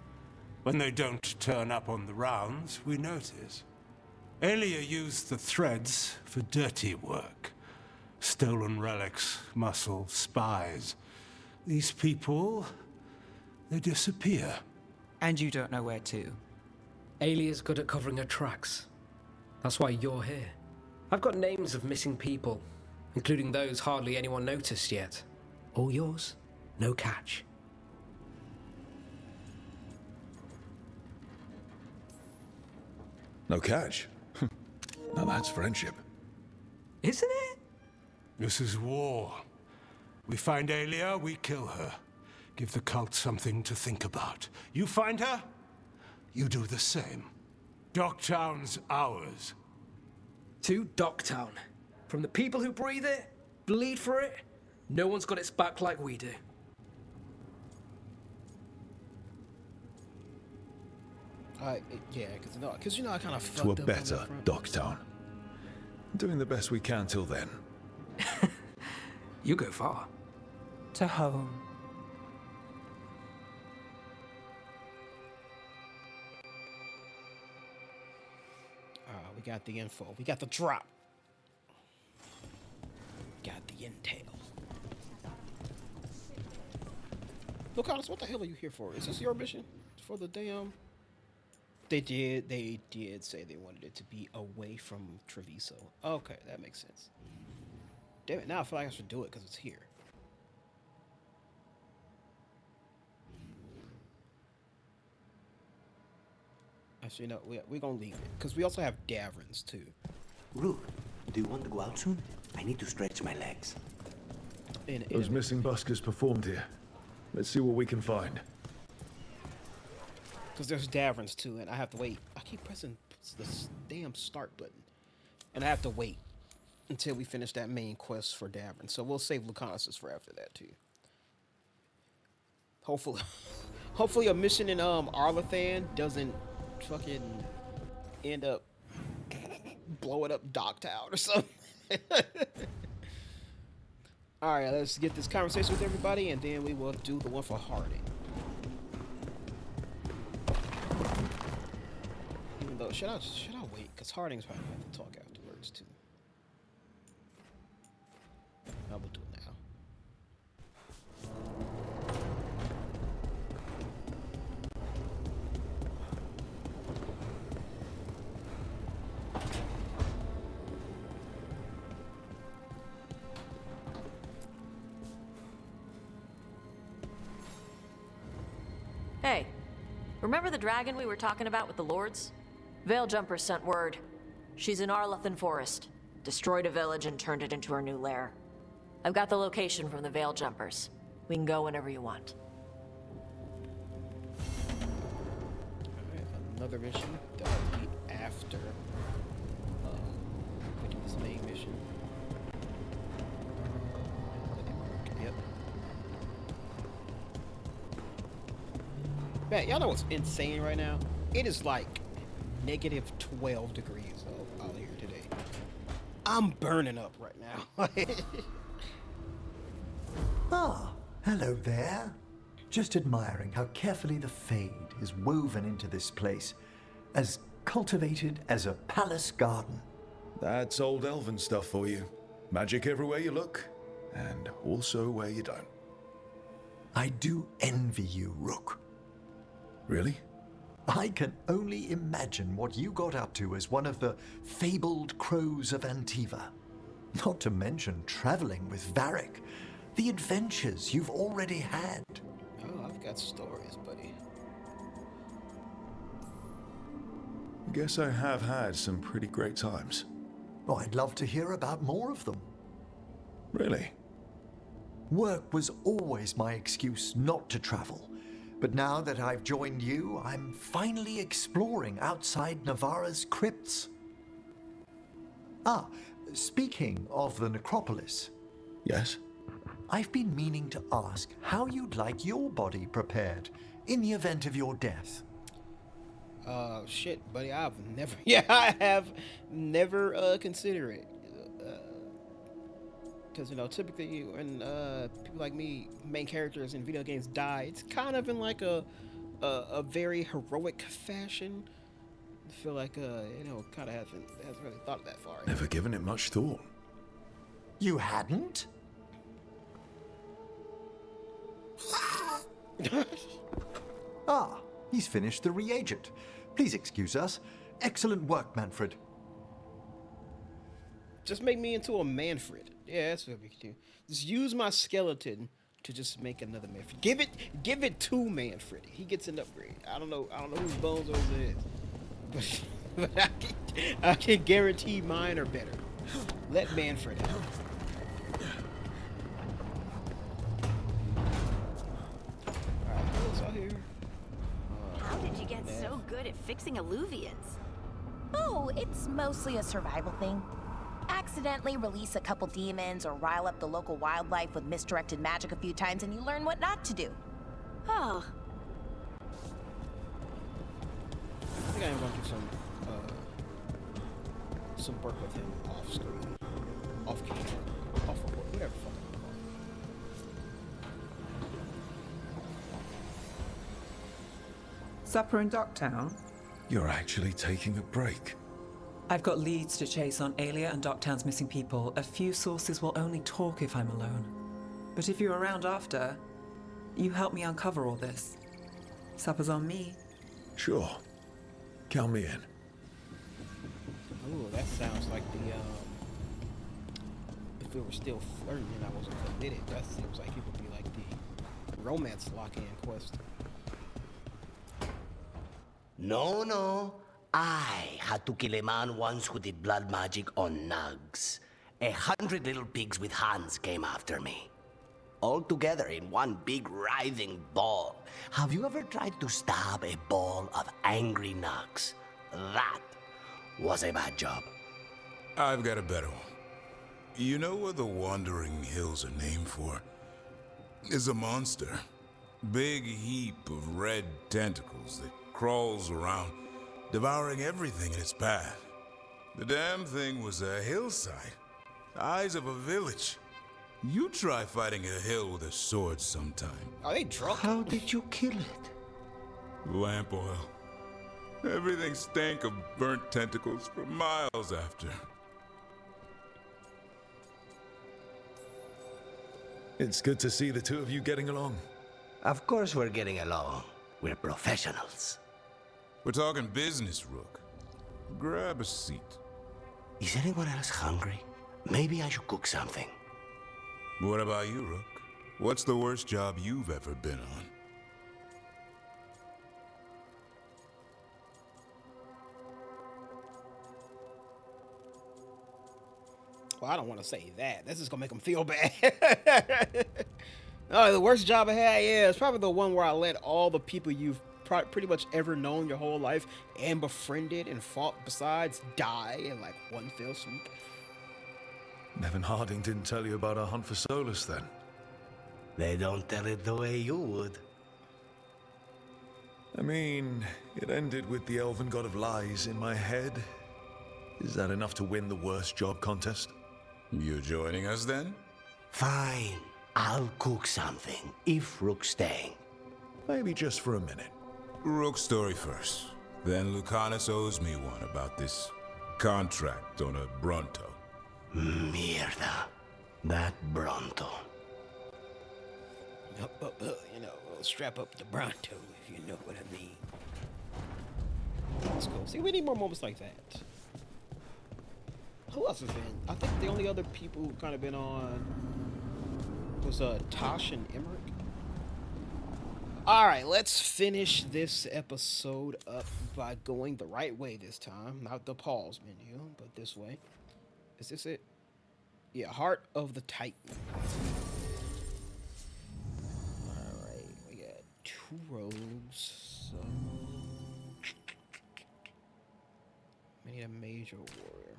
When they don't turn up on the rounds, we notice. Alia used the Threads for dirty work. Stolen relics, muscle, spies. These people, they disappear. And you don't know where to. Alia's good at covering her tracks. That's why you're here. I've got names of missing people, including those hardly anyone noticed yet. All yours, no catch. No catch? Now that's friendship. Isn't it? This is war. We find Alia, we kill her. Give the cult something to think about. You find her, you do the same. Docktown's ours. To Docktown. From the people who breathe it, bleed for it, no one's got its back like we do. Yeah, because you know I kind of fucked To a up on better that front. Docktown. Doing the best we can till then. You go far. To home. We got the info. We got the drop. Got the intel. Look, Honest, what the hell are you here for? Is this your mission? For the damn... They did say they wanted it to be away from Treviso. Okay, that makes sense. Damn it, now I feel like I should do it because it's here. Actually, no, we're gonna leave it because we also have Davrins too. Rook, do you want to go out soon? I need to stretch my legs. Those missing buskers performed here. Let's see what we can find. Because there's Davrins too, and I have to wait. I keep pressing this damn start button. And I have to wait until we finish that main quest for Davrin. So we'll save Lucanus for after that too. Hopefully a mission in Arlathan doesn't fucking end up blowing up Docktown or something. Alright, let's get this conversation with everybody and then we will do the one for Harding. Even though, should I wait? Because Harding's probably going to have to talk afterwards too. I will do it now. Hey, remember the dragon we were talking about with the lords? Veiljumpers sent word. She's in Arlathan Forest. Destroyed a village and turned it into her new lair. I've got the location from the Veiljumpers. We can go whenever you want. Alright, another mission. That'll be after we do this main mission. Yep. Man, y'all know what's insane right now? It is like negative 12 degrees out here today. I'm burning up right now. Ah, hello there. Just admiring how carefully the Fade is woven into this place, as cultivated as a palace garden. That's old elven stuff for you. Magic everywhere you look, and also where you don't. I do envy you, Rook. Really? I can only imagine what you got up to as one of the fabled crows of Antiva. Not to mention traveling with Varric. The adventures you've already had. Oh, I've got stories, buddy. Guess I have had some pretty great times. Oh, I'd love to hear about more of them. Really? Work was always my excuse not to travel. But now that I've joined you, I'm finally exploring outside Navarra's crypts. Ah, speaking of the necropolis. Yes? I've been meaning to ask how you'd like your body prepared in the event of your death. Shit, buddy, I have never considered it. Because, you know, typically when people like me, main characters in video games die, it's kind of in like a very heroic fashion. I feel like, you know, kind of hasn't really thought that far. Never given it much thought. You hadn't? Ah, he's finished the reagent. Please excuse us. Excellent work, Manfred. Just make me into a Manfred. Yeah, that's what we can do. Just use my skeleton to just make another Manfred. Give it to Manfred. He gets an upgrade. I don't know whose bones those is, but I can guarantee mine are better. Let Manfred out. Alright, what's out here? How did you get so good at fixing alluvians? Oh, it's mostly a survival thing. Accidentally release a couple demons or rile up the local wildlife with misdirected magic a few times and you learn what not to do. Oh. I think I'm gonna do some work with him off screen, off camera, off record, whatever the fuck I'm gonna call it. Supper in Docktown? You're actually taking a break. I've got leads to chase on Alia and Docktown's missing people. A few sources will only talk if I'm alone. But if you're around after, you help me uncover all this. Supper's on me. Sure. Count me in. Ooh, that sounds like the, if we were still flirting and I wasn't committed, that seems like it would be like the romance lock-in quest. No. I had to kill a man once who did blood magic on nugs. 100 little pigs with hands came after me. All together in one big writhing ball. Have you ever tried to stab a ball of angry nugs? That was a bad job. I've got a better one. You know what the Wandering Hills are named for? It's a monster. Big heap of red tentacles that crawls around, devouring everything in its path. The damn thing was a hillside. The eyes of a village. You try fighting a hill with a sword sometime. Are they drunk? How did you kill it? Lamp oil. Everything stank of burnt tentacles for miles after. It's good to see the two of you getting along. Of course we're getting along. We're professionals. We're talking business, Rook. Grab a seat. Is anyone else hungry? Maybe I should cook something. What about you, Rook? What's the worst job you've ever been on? Well, I don't want to say that. This is gonna make them feel bad. Oh, the worst job I had, yeah, it's probably the one where I let all the people you've pretty much ever known your whole life and befriended and fought besides die in like one fell swoop. Nevin Harding didn't tell you about our hunt for Solus then? They don't tell it the way you would. I mean, it ended with the elven god of lies in my head. Is that enough to win the worst job contest? You joining us then? Fine. I'll cook something, if Rook's staying. Maybe just for a minute. Rook's story first. Then Lucanus owes me one about this contract on a Bronto. Mierda. That Bronto. You know, strap up the Bronto, if you know what I mean. Let's go. See, we need more moments like that. Who else has been? I think the only other people who kind of been on was Tosh and Emmeric. All right, let's finish this episode up by going the right way this time. Not the pause menu, but this way. Is this it? Yeah, Heart of the Titan. All right, we got 2 rogues. So we need a major warrior.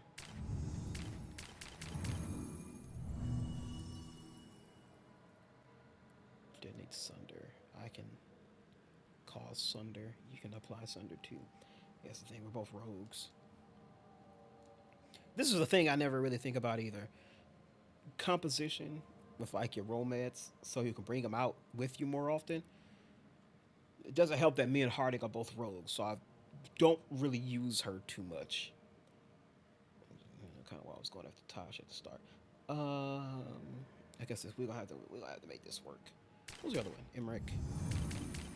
Detonate Sunder. I can cause Sunder. You can apply Sunder too. That's the thing. We're both rogues. This is the thing I never really think about either. Composition with like your romance, so you can bring them out with you more often. It doesn't help that me and Harding are both rogues, so I don't really use her too much. Kind of why I was going after Tosh at the start. I guess we're gonna have to make this work. Who's the other one? Emmeric.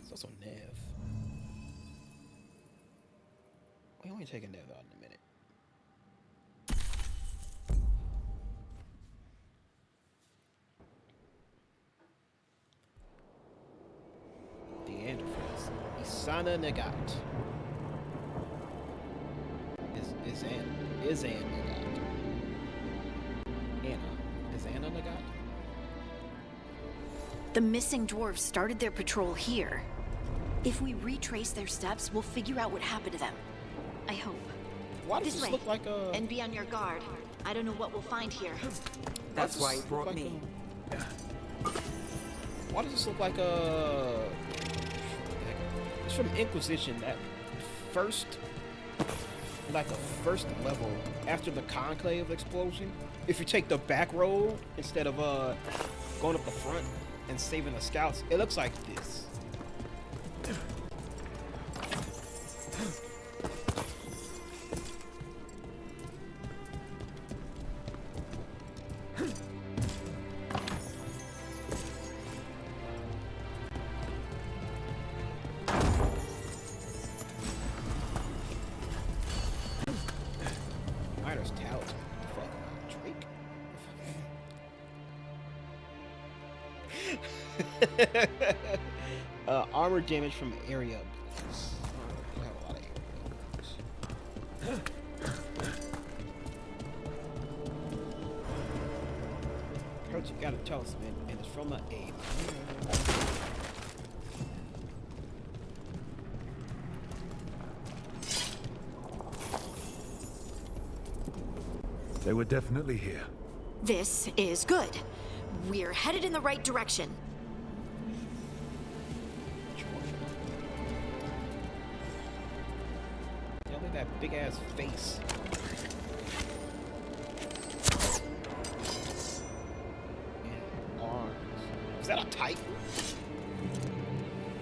It's also Nev. We only take a Nev out in a minute. Deanderfest. Isana Nagat. Is Anna Nagat. Anna. Is Anna Nagat? The missing dwarves started their patrol here. If we retrace their steps, we'll figure out what happened to them. I hope. Why does this look like a... And be on your guard. I don't know what we'll find here. That's why he brought me. Why does this look like a... It's from Inquisition, that first... Like a first level after the Conclave explosion. If you take the back road instead of going up the front and saving the scouts, it looks like this. Miner's Talent. Fuck, Drake. Armor damage from area. I have a lot of area. Heard you got a talisman, and it's from an ape. They were definitely here. This is good. We're headed in the right direction. Yeah, look at that big ass face. And arms. Is that a Titan? Is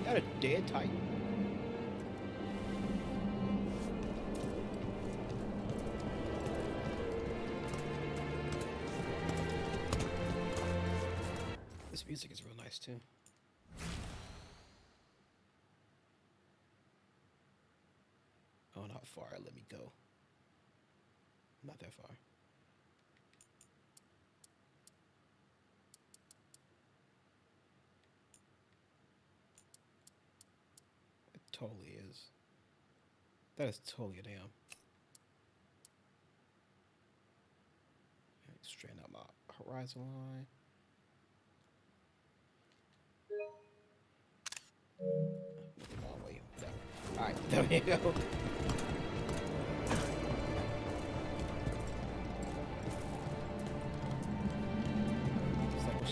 that a dead Titan? This music is real nice too. Oh, not far. Let me go. Not that far. It totally is. That is totally a damn. Straighten out my horizon line. Oh, wait. Alright, there we go. It's like we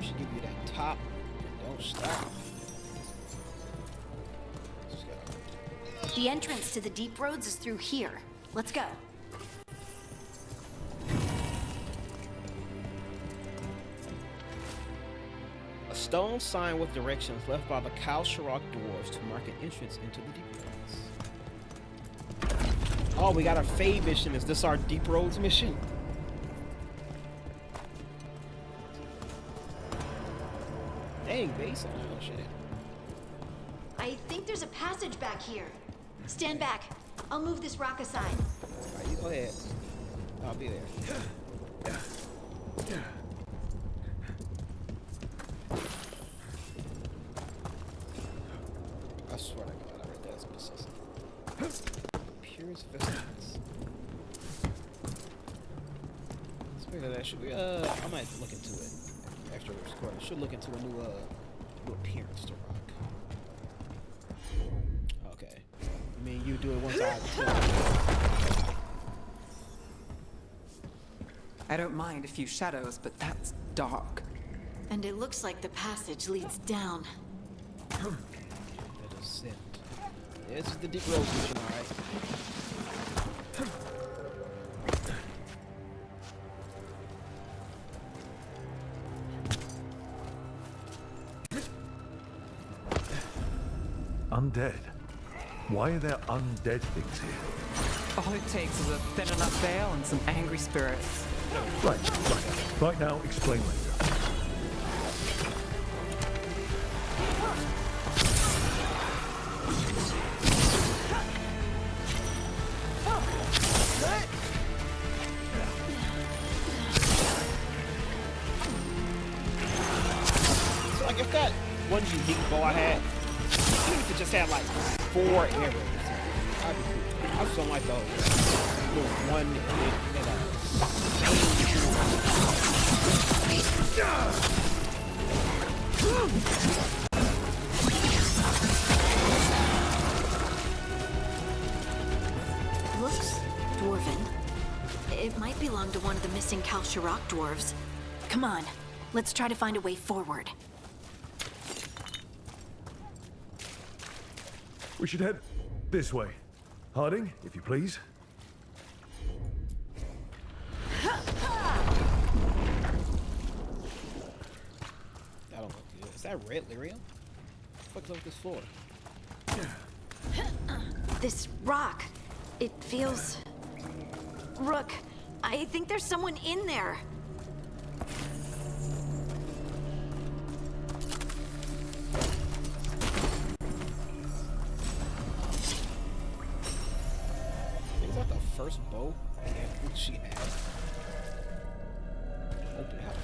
should give you that top. Don't stop. The entrance to the deep roads is through here. Let's go. A stone sign with directions left by the Kalsharok dwarves to mark an entrance into the deep roads. Oh, we got our Fade mission. Is this our deep roads mission? Dang, base. Oh, shit. I think there's a passage back here. Stand back. I'll move this rock aside. Alright, you go ahead. I'll be there. I swear to God, I read that as possessive. Purest vestments. Speaking of that, should we, I might look into it after the recording. Should look into a new appearance to rock. Okay. I mean, you do it once I don't mind a few shadows, but that's dark. And it looks like the passage leads down. The descent. This is the deep road mission, alright. Undead? Why are there undead things here? All it takes is a thin enough veil and some angry spirits. Right now, explain later. So like if that one unique bow I had, if it just had like 4 arrows, I'd be cool. I just don't like those. Little one and Looks dwarven. It might belong to one of the missing Kalsharok dwarves. Come on, let's try to find a way forward. We should head this way. Harding, if you please. that don't look good. Is that red lyrium? What the fuck is up with this floor? This rock, it feels... Rook, I think there's someone in there. Is that the first bow that she had? Open house.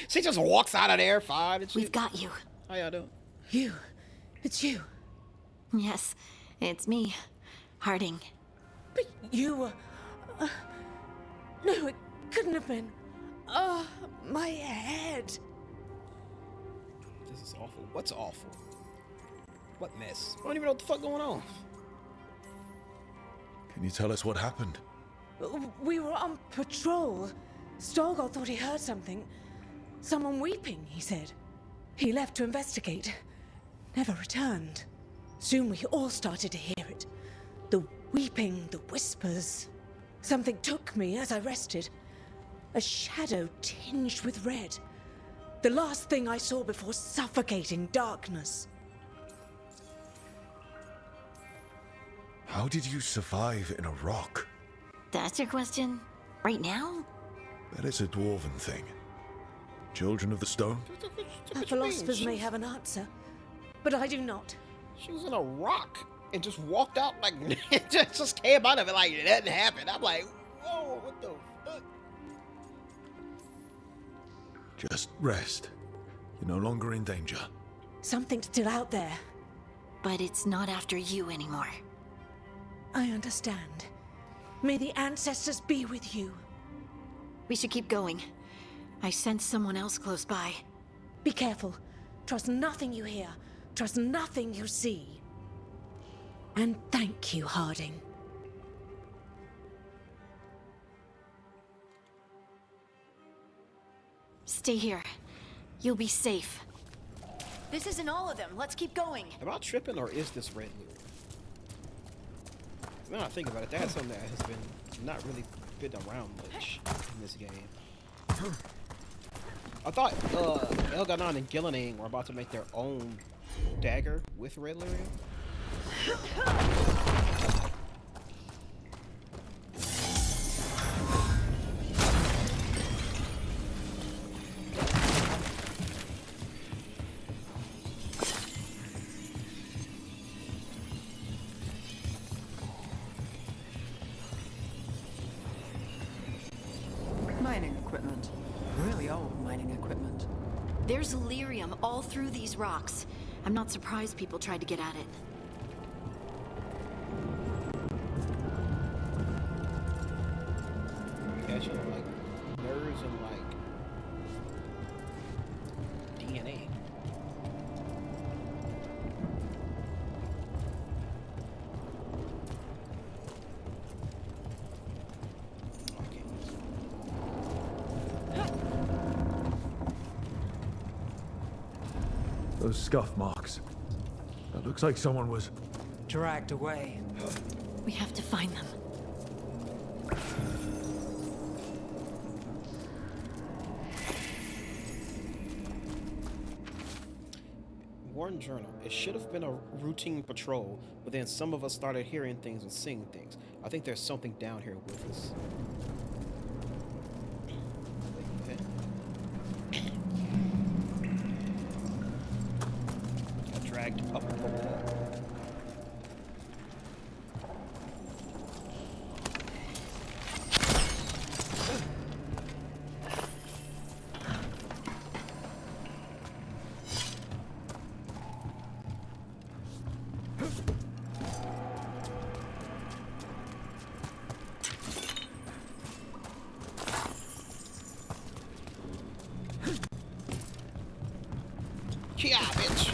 She just walks out of there fine and shit. We've got you. How y'all doing? You. It's you. Yes, it's me, Harding. But you were... no, it couldn't have been. Oh, my head. This is awful. What's awful? What mess? I don't even know what the fuck going on. Can you tell us what happened? We were on patrol. Stalgard thought he heard something. Someone weeping, he said. He left to investigate. Never returned. Soon we all started to hear it. The weeping, the whispers. Something took me as I rested. A shadow tinged with red. The last thing I saw before suffocating darkness. How did you survive in a rock? That's your question? Right now? That is a dwarven thing. Children of the stone? Philosophers may have an answer, but I do not. She was in a rock and just walked out like just came out of it like it hadn't happened. I'm like, whoa, what the fuck? Just rest. You're no longer in danger. Something's still out there. But it's not after you anymore. I understand. May the ancestors be with you. We should keep going. I sense someone else close by. Be careful. Trust nothing you hear. Trust nothing you see. And thank you, Harding. Stay here. You'll be safe. This isn't all of them. Let's keep going. Am I tripping, or is this red lyrium? Now I think about it, that's something that has been not really been around much in this game. I thought Elganon and Gillenane were about to make their own dagger with red lyrium. Mining equipment. Really old mining equipment. There's lyrium all through these rocks. I'm not surprised people tried to get at it. Catching like nerves and like DNA. Those scuff marks. That looks like someone was Dragged away. We have to find them. Warren Journal. It should have been a routine patrol, but then some of us started hearing things and seeing things. I think there's something down here with us. Got dragged up the wall. Yeah, bitch.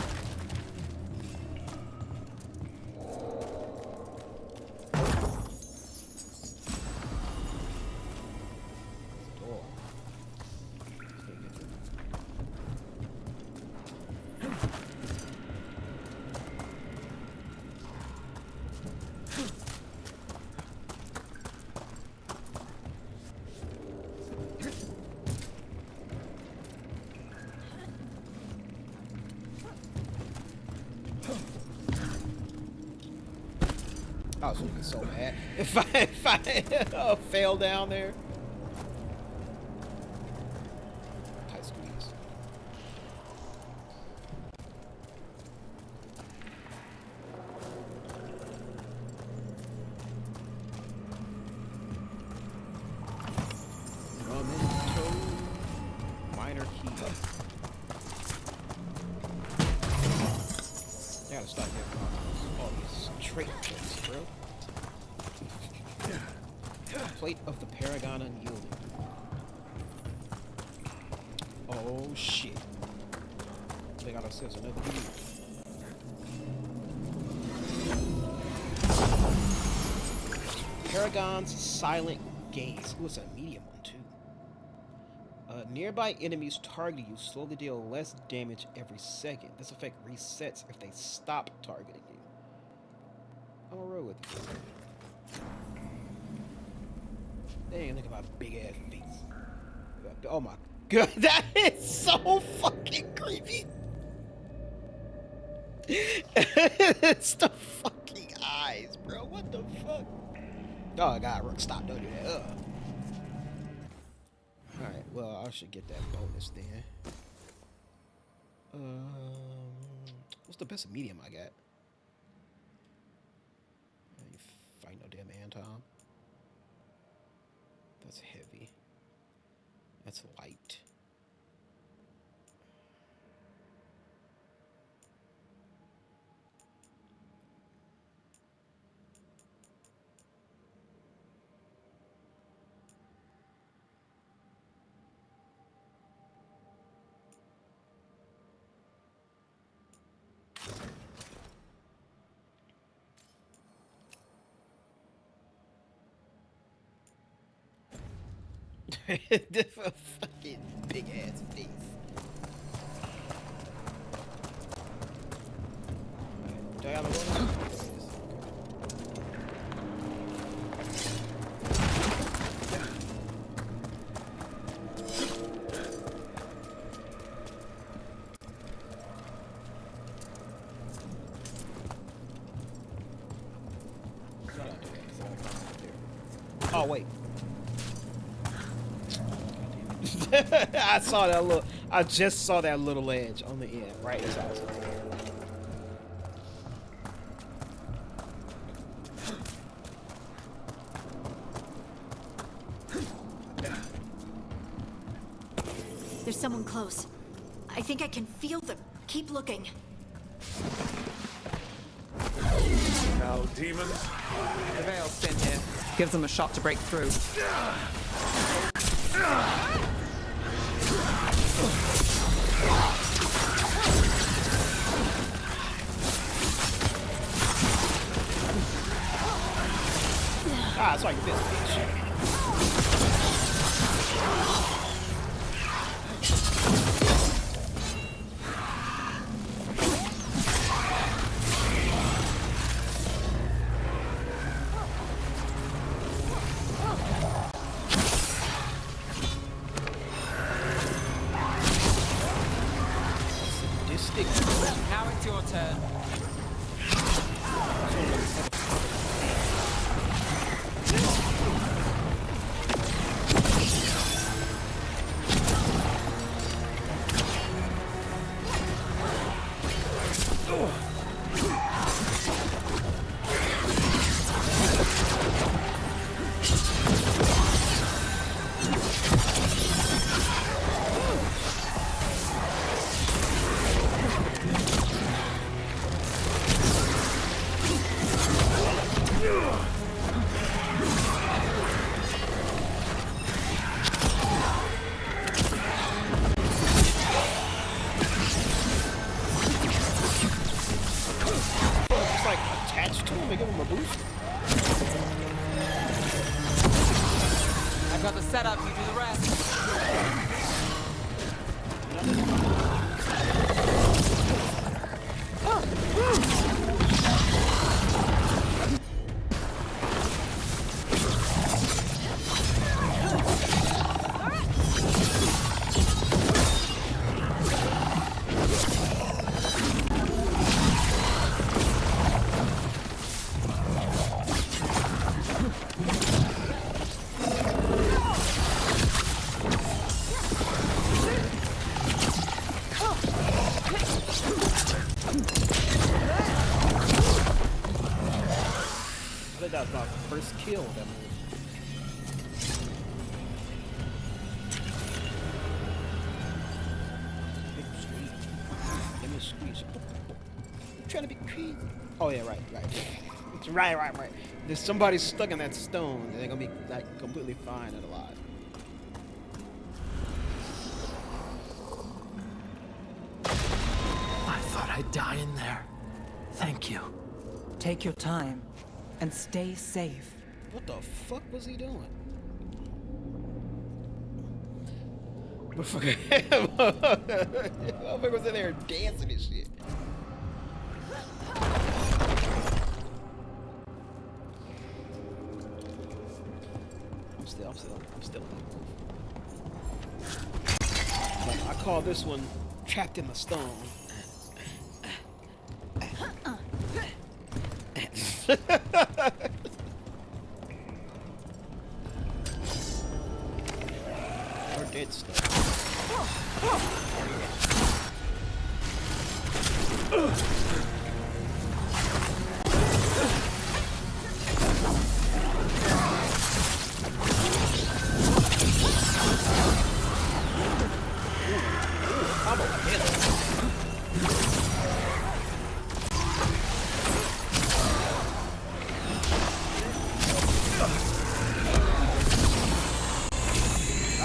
Door. I was looking so mad if I fell down there. Tight squeeze. Drum and toe. Minor key. I gotta stop getting all these trait points, bro. Plate of the Paragon unyielding. Oh shit. They got ourselves another dude. Paragon's silent gaze. Ooh, it's a medium one too. Nearby enemies targeting you slowly deal less damage every second. This effect resets if they stop targeting you. I'm gonna roll with you. Dang, look at my big ass face. Oh my god, that is so fucking creepy. It's the fucking eyes, bro. What the fuck? Oh god, stop, don't do that. Ugh. Alright, well, I should get that bonus then. What's the best medium I got? You fight no damn Anton. That's heavy. That's light. Fucking big ass face. Do I have a roll? Oh wait. I saw that little. I just saw that little edge on the end, right? As I was looking. There's someone close. I think I can feel them. Keep looking. Now, demons. The Veil's thin here. Gives them a shot to break through. Ah, it's like this bitch. Now it's your turn. I've got the setup, you do the rest. That was my first kill that move. Big squeeze. Let me squeeze. I'm trying to be crazy. Oh yeah, right. It's right. There's somebody stuck in that stone. They're gonna be like completely fine and alive. I thought I'd die in there. Thank you. Take your time and stay safe. What the fuck was he doing? Motherfucker was in there dancing and shit. I'm still. Like, I call this one trapped in the stone. Or dead stuff.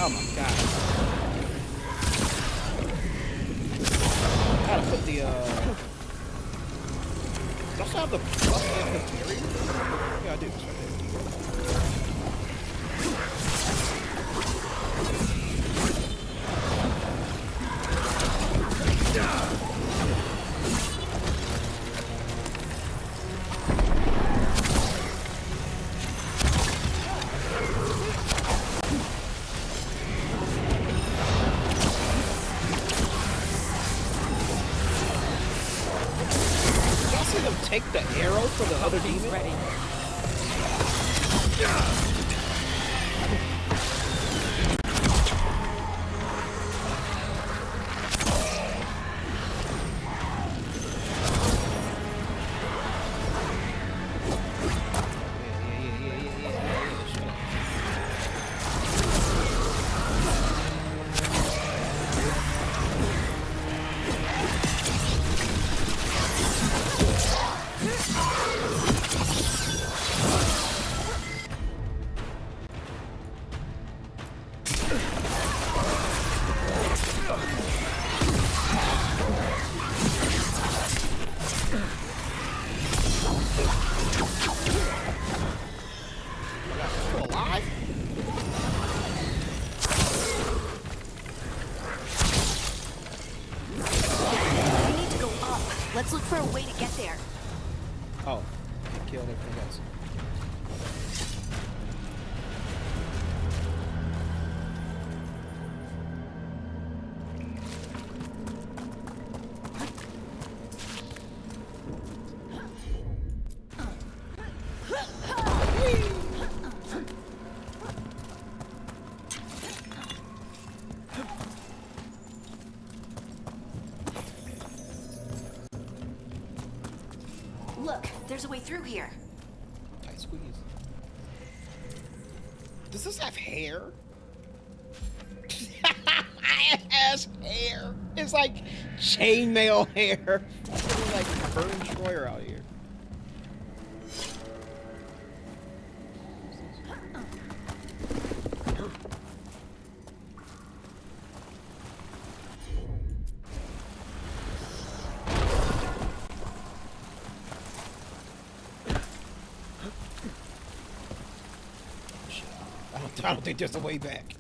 Oh my god. Gotta put the, do I still have the barrier? Yeah, I do. It's right there. take the arrow for the other He's demon? ready. Let's look for a way to get there. Oh, I killed everything else. Look, there's a way through here. Tight squeeze. Does this have hair? It has hair. It's like chainmail hair. It's like Vern Troyer out here. I don't think there's a way back.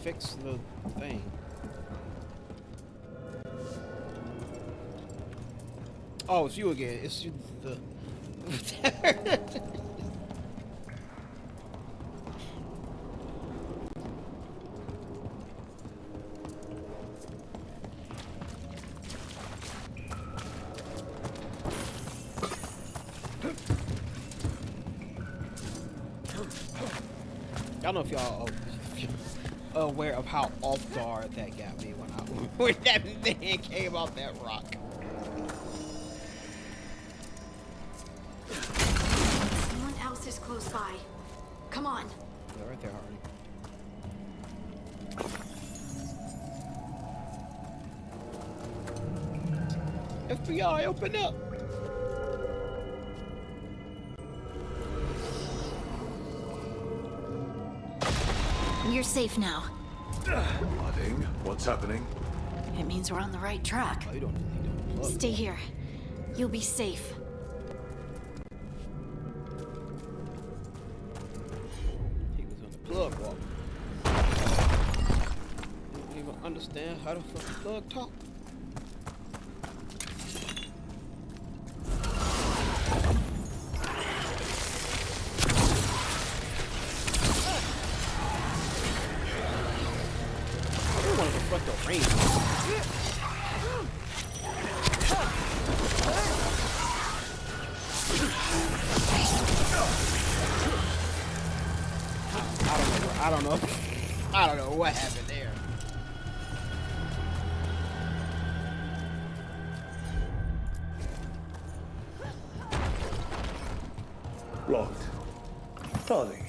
Fix the thing. Oh, it's you again. It's you. The. I don't know if y'all aware of how off guard that got me when that man came off that rock. Someone else is close by. Come on. They're right there already. FBI, open up! We're safe now. Harding, what's happening? It means we're on the right track. Oh, you don't Stay here. You'll be safe. He was on the plug walk. Didn't even understand how the fucking plug talk. I don't know what happened there. Locked. Harding,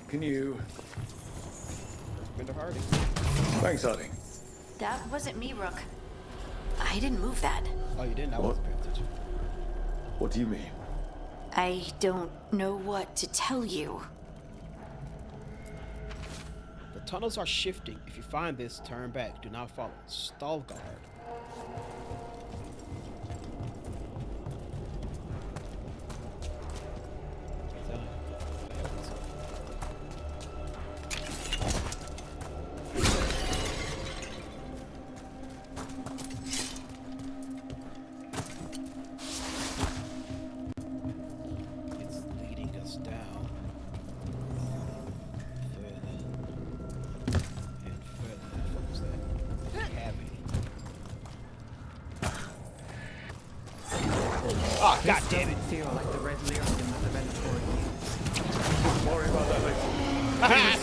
can you... Mr. Harding. Thanks, Harding. That wasn't me, Rook. I didn't move that. Oh, you didn't? I wasn't paying attention. What do you mean? I don't know what to tell you. The tunnels are shifting. If you find this, turn back. Do not follow. Stalguard.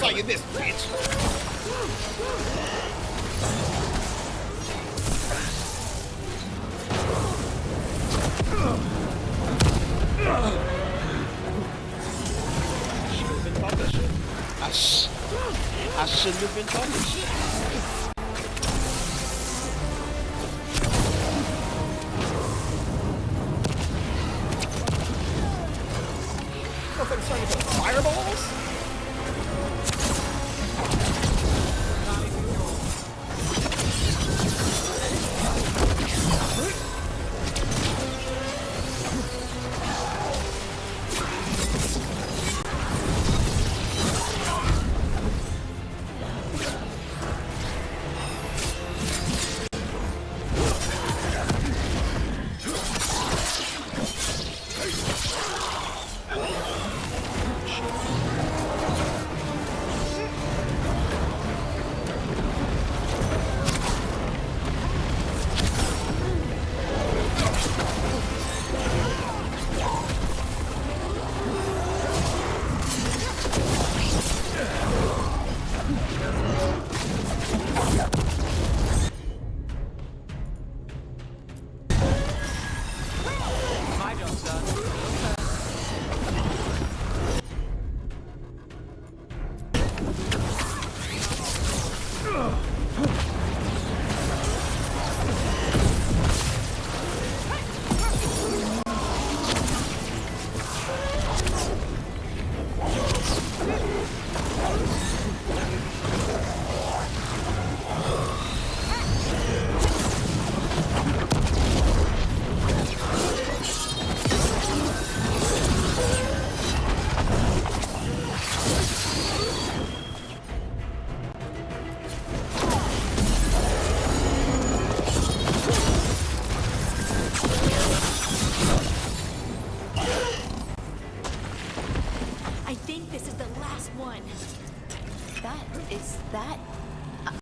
saw you miss, bitch. I shouldn't have been talking shit. Motherfucker's trying to put fireballs?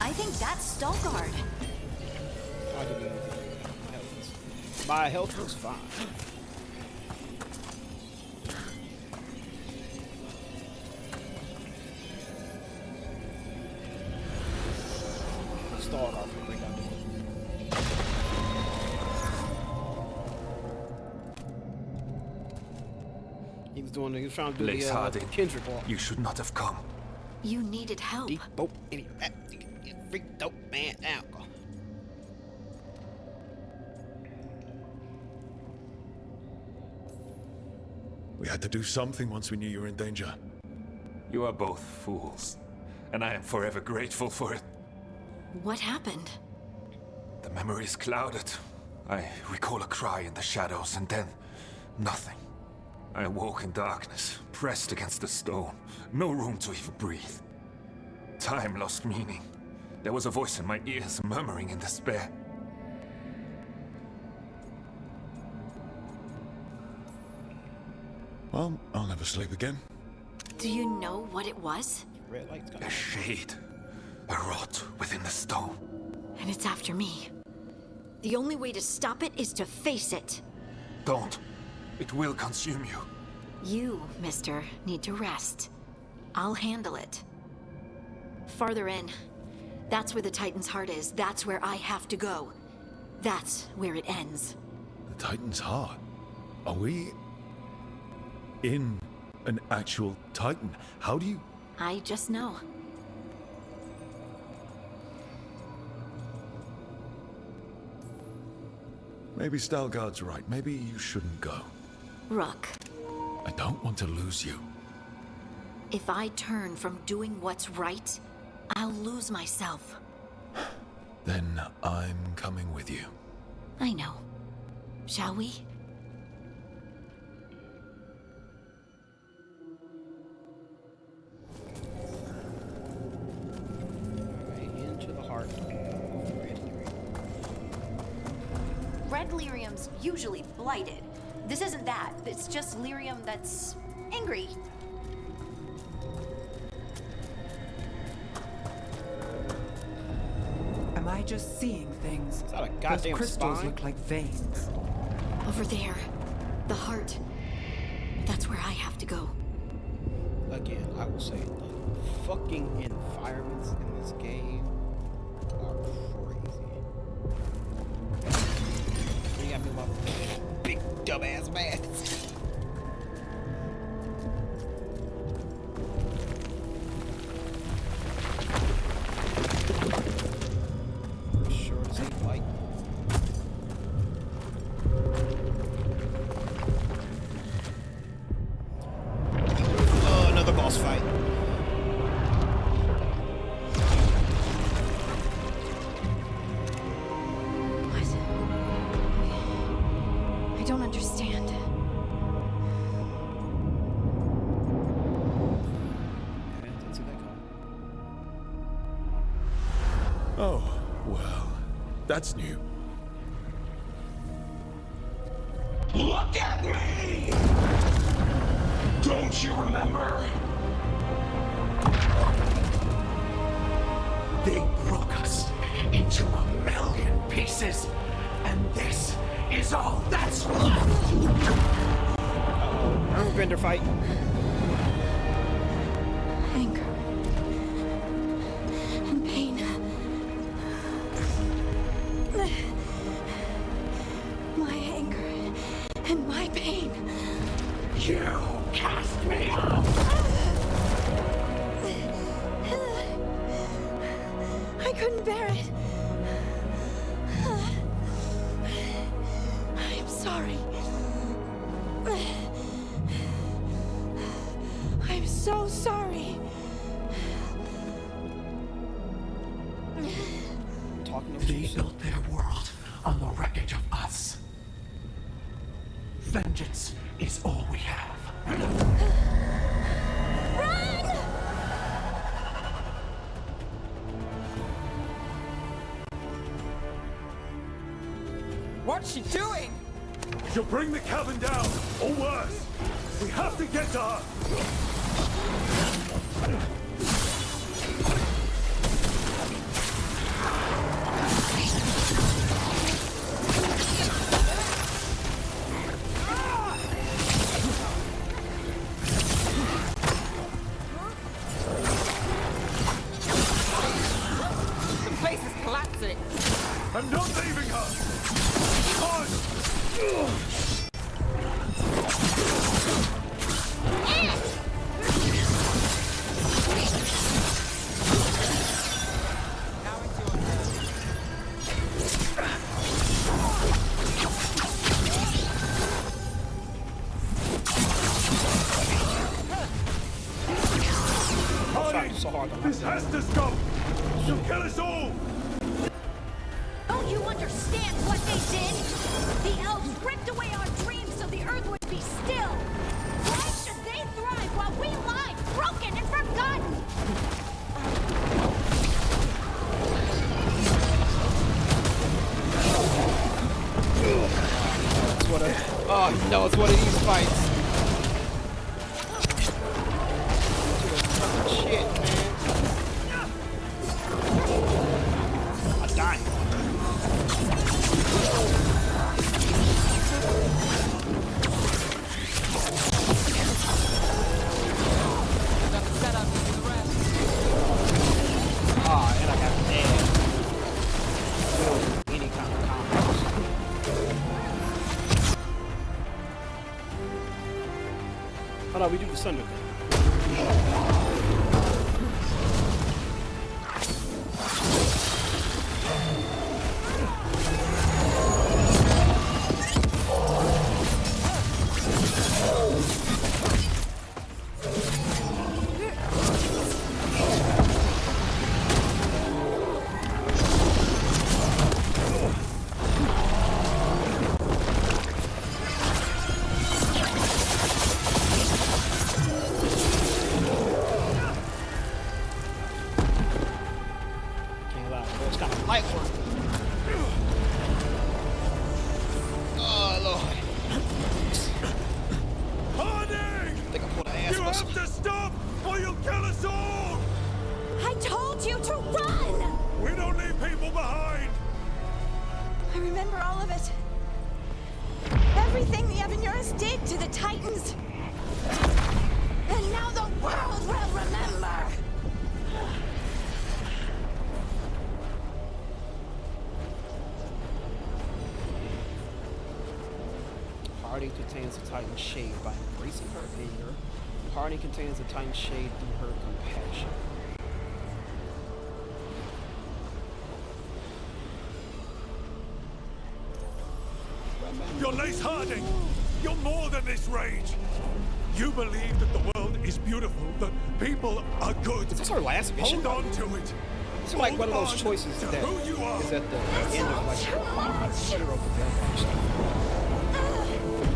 I think that's Veilguard. I didn't know. My health was fine. Start off with break out the He was trying to do the Kendrick walk. You should not have come. You needed help. Deep dope, freak dope man out. We had to do something once we knew you were in danger. You are both fools, and I am forever grateful for it. What happened? The memory is clouded. I recall a cry in the shadows, and then nothing. I awoke in darkness, pressed against the stone. No room to even breathe. Time lost meaning. There was a voice in my ears, murmuring in despair. Well, I'll never sleep again. Do you know what it was? Red light's got a shade. A rot within the stone. And it's after me. The only way to stop it is to face it. Don't. It will consume you. You, mister, need to rest. I'll handle it. Farther in. That's where the Titan's heart is. That's where I have to go. That's where it ends. The Titan's heart? Are we in an actual Titan? How do you... I just know. Maybe Stalgard's right. Maybe you shouldn't go. Rook. I don't want to lose you. If I turn from doing what's right, I'll lose myself. Then I'm coming with you. I know. Shall we? Into the heart of Red Lyrium. Red Lyrium's usually blighted. This isn't that. It's just Lyrium that's angry. Am I just seeing things? It's not a goddamn Those crystals spine. look like veins. Over there. The heart. That's where I have to go. Again, I will say the fucking environments in this game are crazy. You got me with my big dumbass mask. Sure to say like. Oh, another boss fight. I don't understand. Didn't see that coming. Oh, well, that's new. Look at me! Don't you remember? They broke us into 1,000,000 pieces, and this is all that's left! Earthbender fight. Anger. And pain. My anger and my pain. You cast me out! I couldn't bear it. I'm sorry. I'm so sorry. They built their world on the wreckage of us. Vengeance is all we have. Run! What's she doing? She'll bring the cabin down, or worse. We have to get to her. The place is collapsing. I'm not leaving her. This has to stop! She'll kill us all! Don't you understand what they did? The elves ripped away our dreams so the earth would be still. Why should they thrive while we lie, broken and forgotten? Oh no, it's one of these fights. Shit, man. I'm dying. Got the setup for the rest. Ah, and I got dead. Any kind of combos. Oh no, we do the Sunder thing. It's kind of light work. Oh, Lord. Harding! I think I pulled an ass You muscle. have to stop, or you'll kill us all! I told you to run! We don't leave people behind! I remember all of it. Everything the Evanurus did to the Titans. And now the world will remember. contains the Titan shade by embracing her anger. Harding contains the Titan shade through her compassion. You're Lace Harding! You're more than this rage! You believe that the world is beautiful, that people are good. Is this our last mission? Hold on to it. It's like one of those choices that is at the end of like hero of the Veilguard stuff.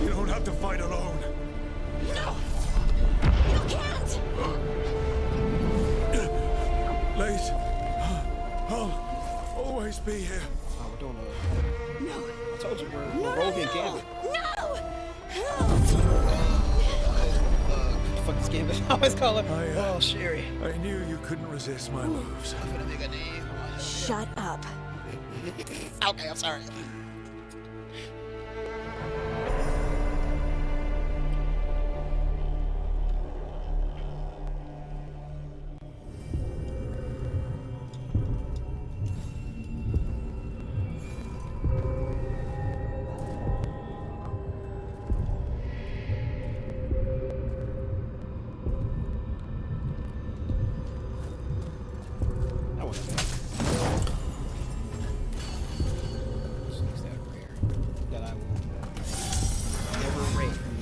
You don't have to fight alone. No! You can't! Lace, I'll always be here. Oh, we're doing a... No! I told you, we're Rogan Gambit. No! Fuck this Gambit. I always call her. Oh, Sherry. I knew you couldn't resist my moves. I'm gonna make a name. Shut up. Okay, I'm sorry.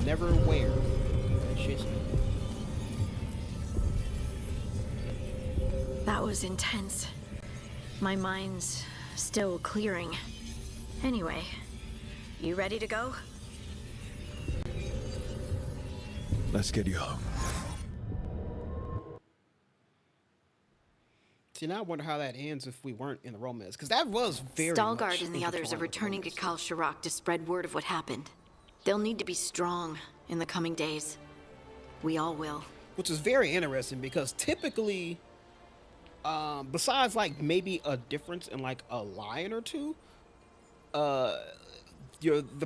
Never wear. That was intense. My mind's still clearing. Anyway, you ready to go? Let's get you home. See, now I wonder how that ends if we weren't in the romance, because that was very Stalguard and the others are returning to Kal Shirak to spread word of what happened. They'll need to be strong in the coming days. We all will. Which is very interesting because typically, besides like maybe a difference in like a line or two, the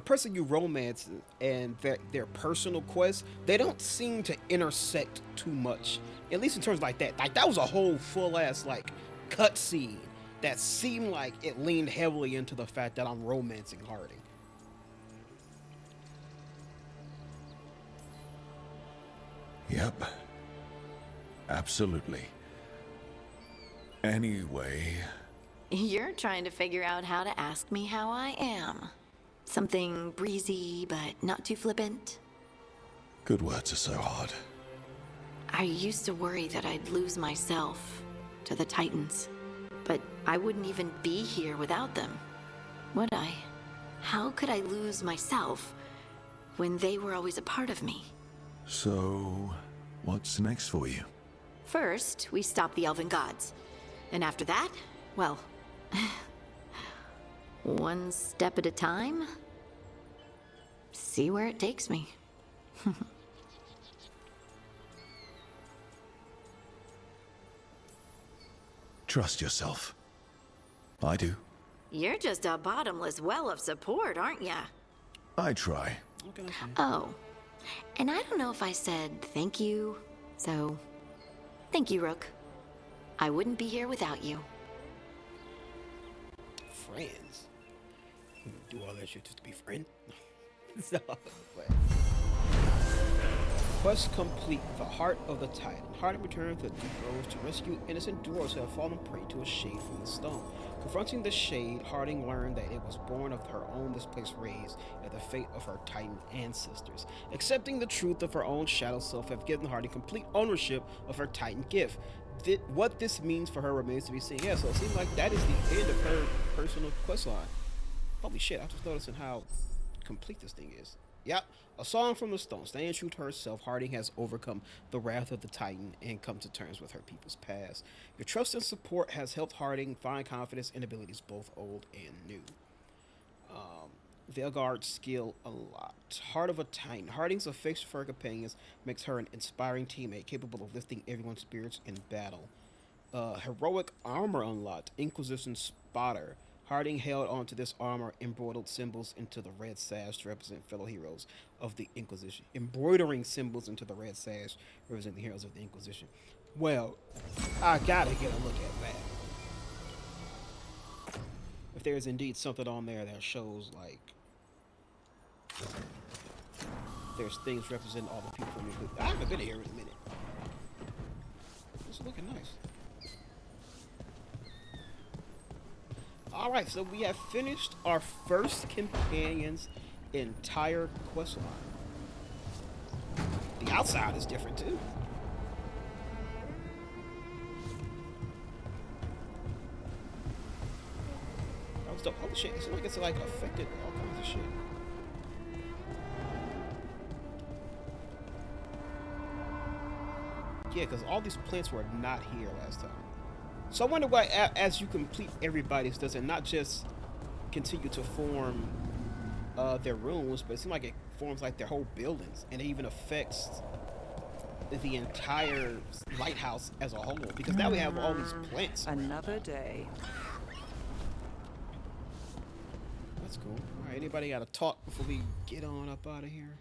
person you romance and their personal quest, they don't seem to intersect too much. At least in terms like that. Like that was a whole full ass like cutscene that seemed like it leaned heavily into the fact that I'm romancing Harding. Yep. Absolutely. Anyway... You're trying to figure out how to ask me how I am. Something breezy, but not too flippant. Good words are so hard. I used to worry that I'd lose myself to the Titans. But I wouldn't even be here without them. Would I? How could I lose myself when they were always a part of me? So, what's next for you? First, we stop the Elven Gods. And after that, well... one step at a time. See where it takes me. Trust yourself. I do. You're just a bottomless well of support, aren't ya? I try. Oh. And I don't know if I said thank you, so... Thank you, Rook. I wouldn't be here without you. Friends? Do all that shit just to be friends? No, quest complete. The Heart of the Titan. Harding returned to the Deep Roads to rescue innocent dwarves who had fallen prey to a shade from the stone. Confronting the shade, Harding learned that it was born of her own displaced rays and the fate of her Titan ancestors. Accepting the truth of her own shadow self have given Harding complete ownership of her Titan gift. What this means for her remains to be seen. Yeah, so it seems like that is the end of her personal quest line. Holy shit, I'm just noticing how complete this thing is. Yep, a song from the stone. Staying true to herself, Harding has overcome the wrath of the Titan and come to terms with her people's past. Your trust and support has helped Harding find confidence in abilities both old and new. Veilguard skill a lot. Heart of a Titan. Harding's affection for her companions makes her an inspiring teammate capable of lifting everyone's spirits in battle. Heroic armor unlocked. Inquisition Spotter. Harding held onto this armor, embroidered symbols into the red sash to represent fellow heroes of the Inquisition. Embroidering symbols into the red sash representing the heroes of the Inquisition. Well, I gotta get a look at that. If there's indeed something on there that shows, like, There's things representing all the people from me. I haven't been here in a minute. It's looking nice. Alright, so we have finished our first companion's entire quest line. The outside is different too. That was dope. Holy shit, it seems like it's like affected all kinds of shit. Yeah, because all these plants were not here last time. So I wonder why, as you complete everybody's, does it not just continue to form their rooms, but it seems like it forms like their whole buildings, and it even affects the entire lighthouse as a whole, because now we have all these plants. Another day. That's cool. All right, anybody got to talk before we get on up out of here?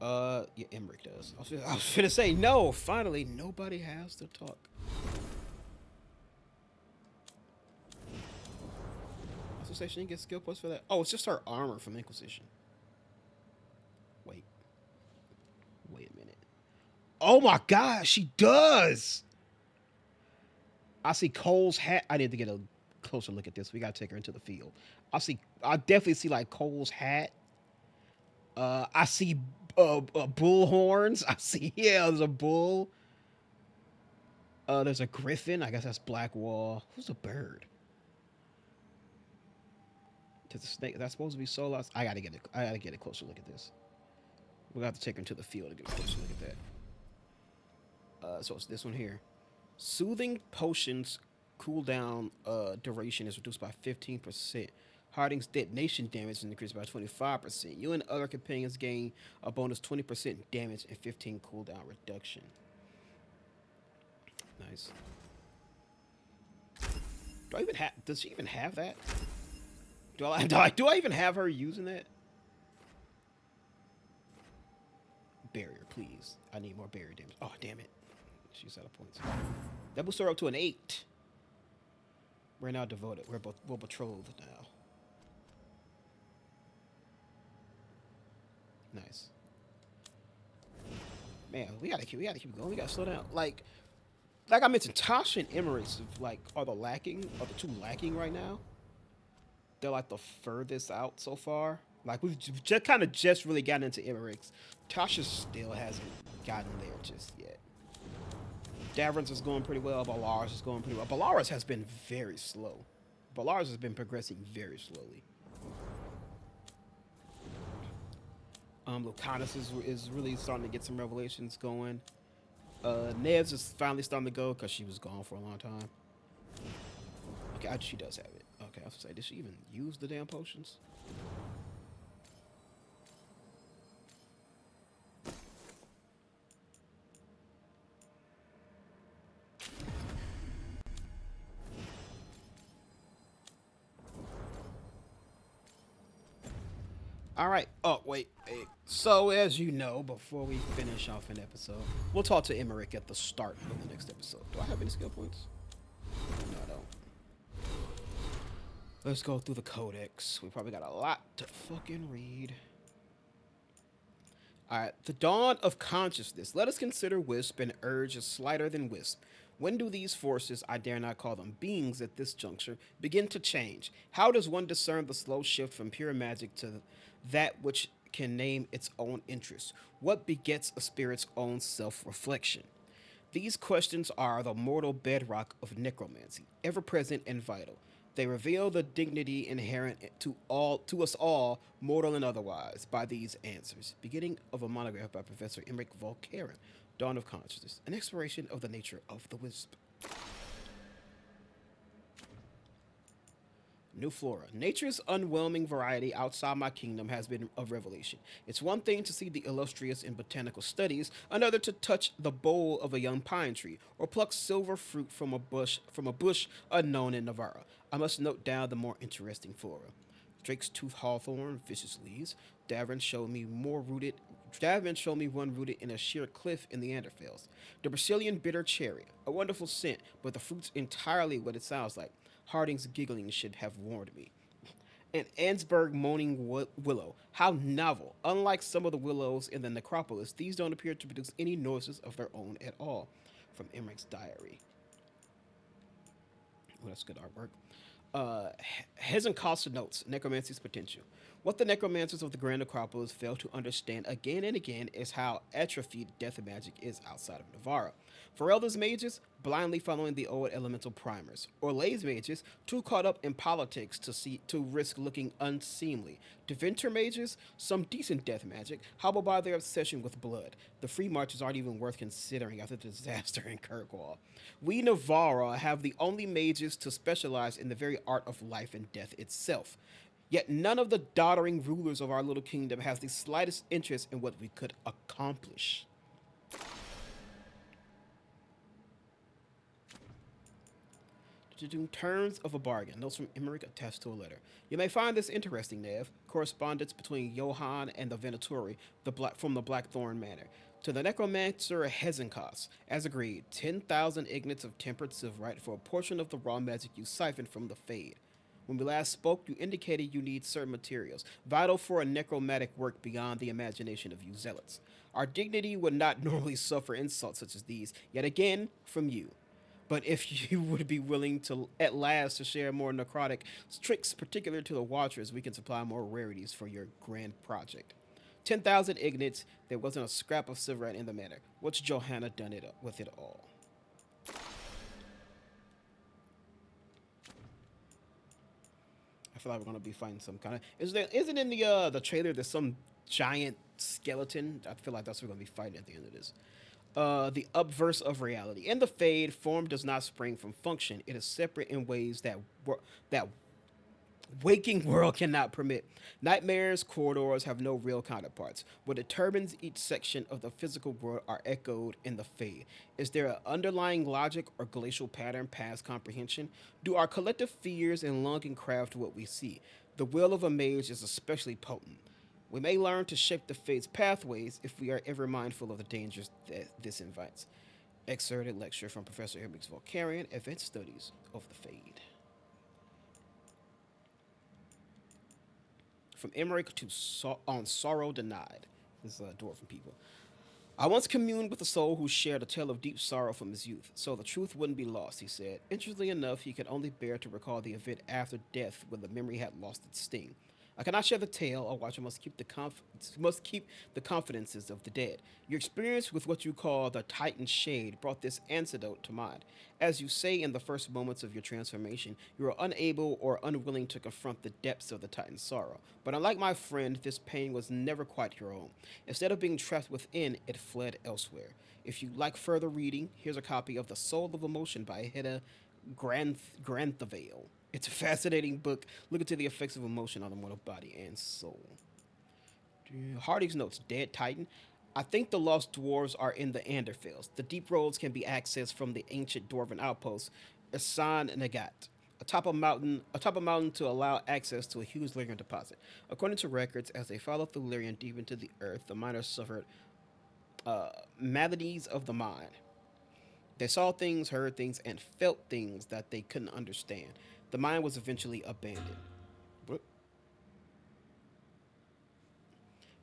Yeah, Emmeric does. I was gonna say, no, finally, nobody has to talk. I was gonna say she didn't get skill points for that. Oh, it's just her armor from Inquisition. Wait a minute. Oh my god, she does! I see Cole's hat. I need to get a closer look at this. We gotta take her into the field. I definitely see like Cole's hat. I see bull horns. I see, yeah, there's a bull. There's a griffin. I guess that's Blackwall. Who's a bird? There's a snake. That's supposed to be Solas. I gotta get a closer look at this. We'll have to take her into the field to get a closer look at that. So it's this one here. Soothing potions cooldown duration is reduced by 15%. Harding's detonation damage is increased by 25%. You and other companions gain a bonus 20% damage and 15 cooldown reduction. Nice. Do I even have? Does she even have that? Do I even have her using that? Barrier, please. I need more barrier damage. Oh, damn it. She's out of points. That boosts her up to an 8. We're now devoted. We're betrothed now. Nice. Man, we gotta keep going. We gotta slow down. Like I mentioned, Tasha and Emmeric are the two lacking right now. They're like the furthest out so far. Like we've just really gotten into Emmeric's. Tasha still hasn't gotten there just yet. Davern's is going pretty well. Balaris is going pretty well. Balaris has been very slow. Balaris has been progressing very slowly. Lucanus is really starting to get some revelations going. Nev's is finally starting to go because she was gone for a long time. Okay, she does have it. Okay, I was gonna say, did she even use the damn potions? All right. Oh, wait. So, as you know, before we finish off an episode, we'll talk to Emmeric at the start of the next episode. Do I have any skill points? No, I don't. Let's go through the codex. We probably got a lot to fucking read. All right. The dawn of consciousness. Let us consider Wisp and Urge as slighter than Wisp. When do these forces, I dare not call them beings at this juncture, begin to change? How does one discern the slow shift from pure magic to that which can name its own interests? What begets a spirit's own self-reflection? These questions are the mortal bedrock of necromancy, ever-present and vital. They reveal the dignity inherent to us all, mortal and otherwise, by these answers. Beginning of a monograph by Professor Emmeric Volkaren, Dawn of Consciousness, an exploration of the nature of the Wisp. New flora. Nature's unwhelming variety outside my kingdom has been a revelation. It's one thing to see the illustrious in botanical studies, another to touch the bole of a young pine tree, or pluck silver fruit from a bush unknown in Navarra. I must note down the more interesting flora. Drake's tooth hawthorn, vicious leaves. Davern showed me one rooted in a sheer cliff in the Anderfels. The Brazilian bitter cherry, a wonderful scent, but the fruit's entirely what it sounds like. Harding's giggling should have warned me. An Ansberg moaning willow. How novel. Unlike some of the willows in the necropolis, these don't appear to produce any noises of their own at all. From Emmeric's diary. Oh, that's good artwork. Hezenkost notes necromancy's potential. What the necromancers of the Grand Necropolis fail to understand again and again is how atrophied death magic is outside of Navarra. Ferelda's mages, blindly following the old elemental primers. Orlay's mages, too caught up in politics to risk looking unseemly. Deventer mages, some decent death magic, hobbled by their obsession with blood. The free marches aren't even worth considering after the disaster in Kirkwall. We Navarra have the only mages to specialize in the very art of life and death itself. Yet none of the doddering rulers of our little kingdom has the slightest interest in what we could accomplish. Terms of a bargain. Notes from Emmeric attached to a letter. You may find this interesting, Nev. Correspondence between Johann and the Venatori from the Blackthorn Manor. To the necromancer Hezenkost, as agreed, 10,000 ignits of tempered silverite for a portion of the raw magic you siphoned from the Fade. When we last spoke, you indicated you need certain materials, vital for a necromantic work beyond the imagination of you zealots. Our dignity would not normally suffer insults such as these, yet again, from you. But if you would be willing to, at last, to share more necrotic tricks particular to the Watchers, we can supply more rarities for your grand project. 10,000 ignits, there wasn't a scrap of silverite in the manor. What's Johanna done with it all? I feel like we're gonna be fighting some kind of. Isn't in the trailer there's some giant skeleton? I feel like that's what we're gonna be fighting at the end of this. The upverse of reality. In the Fade, form does not spring from function. It is separate in ways that waking world cannot permit. Nightmares, corridors have no real counterparts. What determines each section of the physical world are echoed in the Fade. Is there an underlying logic or glacial pattern past comprehension? Do our collective fears and longing craft what we see? The will of a mage is especially potent. We may learn to shape the Fade's pathways if we are ever mindful of the dangers that this invites. Excerpted lecture from Professor Emmeric's Volcarian Advanced Studies of the Fade. From Emmeric on Sorrow Denied. This is a dwarven people. I once communed with a soul who shared a tale of deep sorrow from his youth, so the truth wouldn't be lost, he said. Interestingly enough, he could only bear to recall the event after death when the memory had lost its sting. I cannot share the tale. A watcher must keep the confidences of the dead. Your experience with what you call the Titan Shade brought this antidote to mind. As you say in the first moments of your transformation, you are unable or unwilling to confront the depths of the Titan's sorrow. But unlike my friend, this pain was never quite your own. Instead of being trapped within, it fled elsewhere. If you'd like further reading, here's a copy of The Soul of Emotion by Hedda Granthavale. It's a fascinating book. Look into the effects of emotion on the mortal body and soul. Hardy's notes, Dead Titan. I think the lost dwarves are in the Anderfels. The deep roads can be accessed from the ancient dwarven outpost, Isan Nagat, atop a mountain to allow access to a huge Lyrian deposit. According to records, as they followed the Lyrian deep into the earth, the miners suffered maladies of the mind. They saw things, heard things, and felt things that they couldn't understand. The mine was eventually abandoned.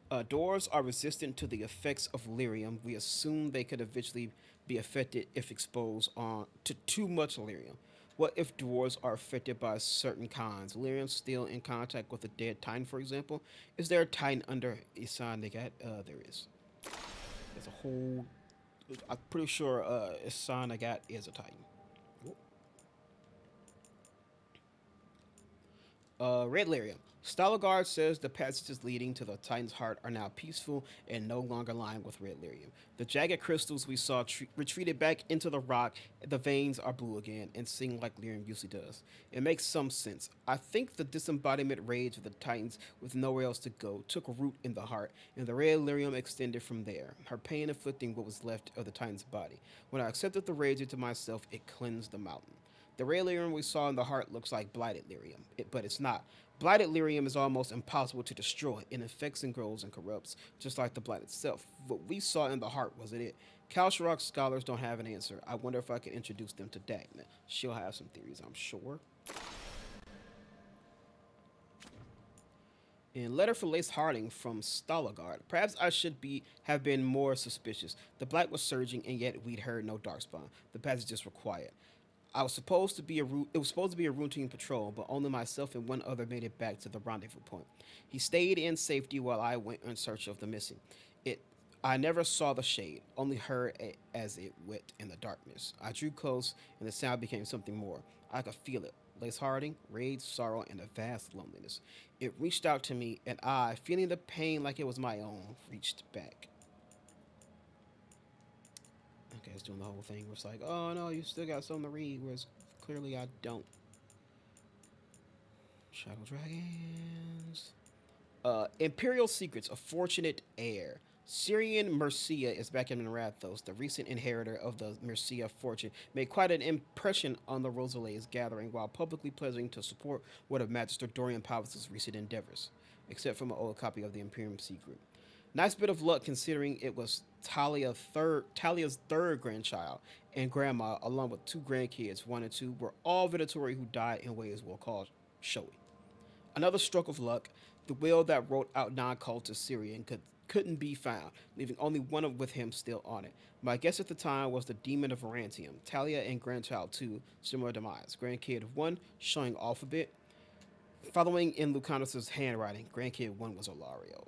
Dwarves are resistant to the effects of lyrium. We assume they could eventually be affected if exposed to too much lyrium. What if dwarves are affected by certain kinds? Lyrium still in contact with a dead titan, for example? Is there a titan under Isan Nagat? There is. There's a whole... I'm pretty sure Isan Nagat is a titan. Red Lyrium. Veilguard says the passages leading to the Titan's heart are now peaceful and no longer lined with red lyrium. The jagged crystals we saw retreated back into the rock. The veins are blue again and sing like lyrium usually does. It makes some sense. I think the disembodiment rage of the Titans with nowhere else to go took root in the heart, and the red lyrium extended from there, her pain inflicting what was left of the Titan's body. When I accepted the rage into myself, it cleansed the mountain. The red lyrium we saw in the heart looks like blighted lyrium, but it's not. Blighted lyrium is almost impossible to destroy. It infects and grows and corrupts, just like the blight itself. What we saw in the heart wasn't it. Kalsharok scholars don't have an answer. I wonder if I can introduce them to Dagna. She'll have some theories, I'm sure. And letter for Lace Harding from Stalagard. Perhaps I should have been more suspicious. The black was surging, and yet we'd heard no darkspawn. The passages were quiet. It was supposed to be a routine patrol, but only myself and one other made it back to the rendezvous point. He stayed in safety while I went in search of the missing. It. I never saw the shade, only heard it as it went in the darkness. I drew close, and the sound became something more. I could feel it. Lace Harding, rage, sorrow, and a vast loneliness. It reached out to me, and I, feeling the pain like it was my own, reached back. Okay, it's doing the whole thing where it's like, oh no, you still got something to read, whereas clearly I don't. Shadow Dragons. Imperial Secrets, A Fortunate Heir. Syrian Mercia is back in Rathos. The recent inheritor of the Mercia fortune made quite an impression on the Rosalets gathering while publicly pledging to support one of Magister Dorian Pavis's recent endeavors, except from an old copy of the Imperium Secret. Nice bit of luck considering it was Talia's third grandchild, and grandma, along with 2 grandkids, 1 and 2, were all Venatori who died in ways we'll call showy. Another stroke of luck, the will that wrote out non-cultist Syrian couldn't be found, leaving only one with him still on it. My guess at the time was the Demon of Varantium. Talia and grandchild 2, similar demise. Grandkid 1 showing off a bit. Following in Lucanus' handwriting, grandkid 1 was Olario.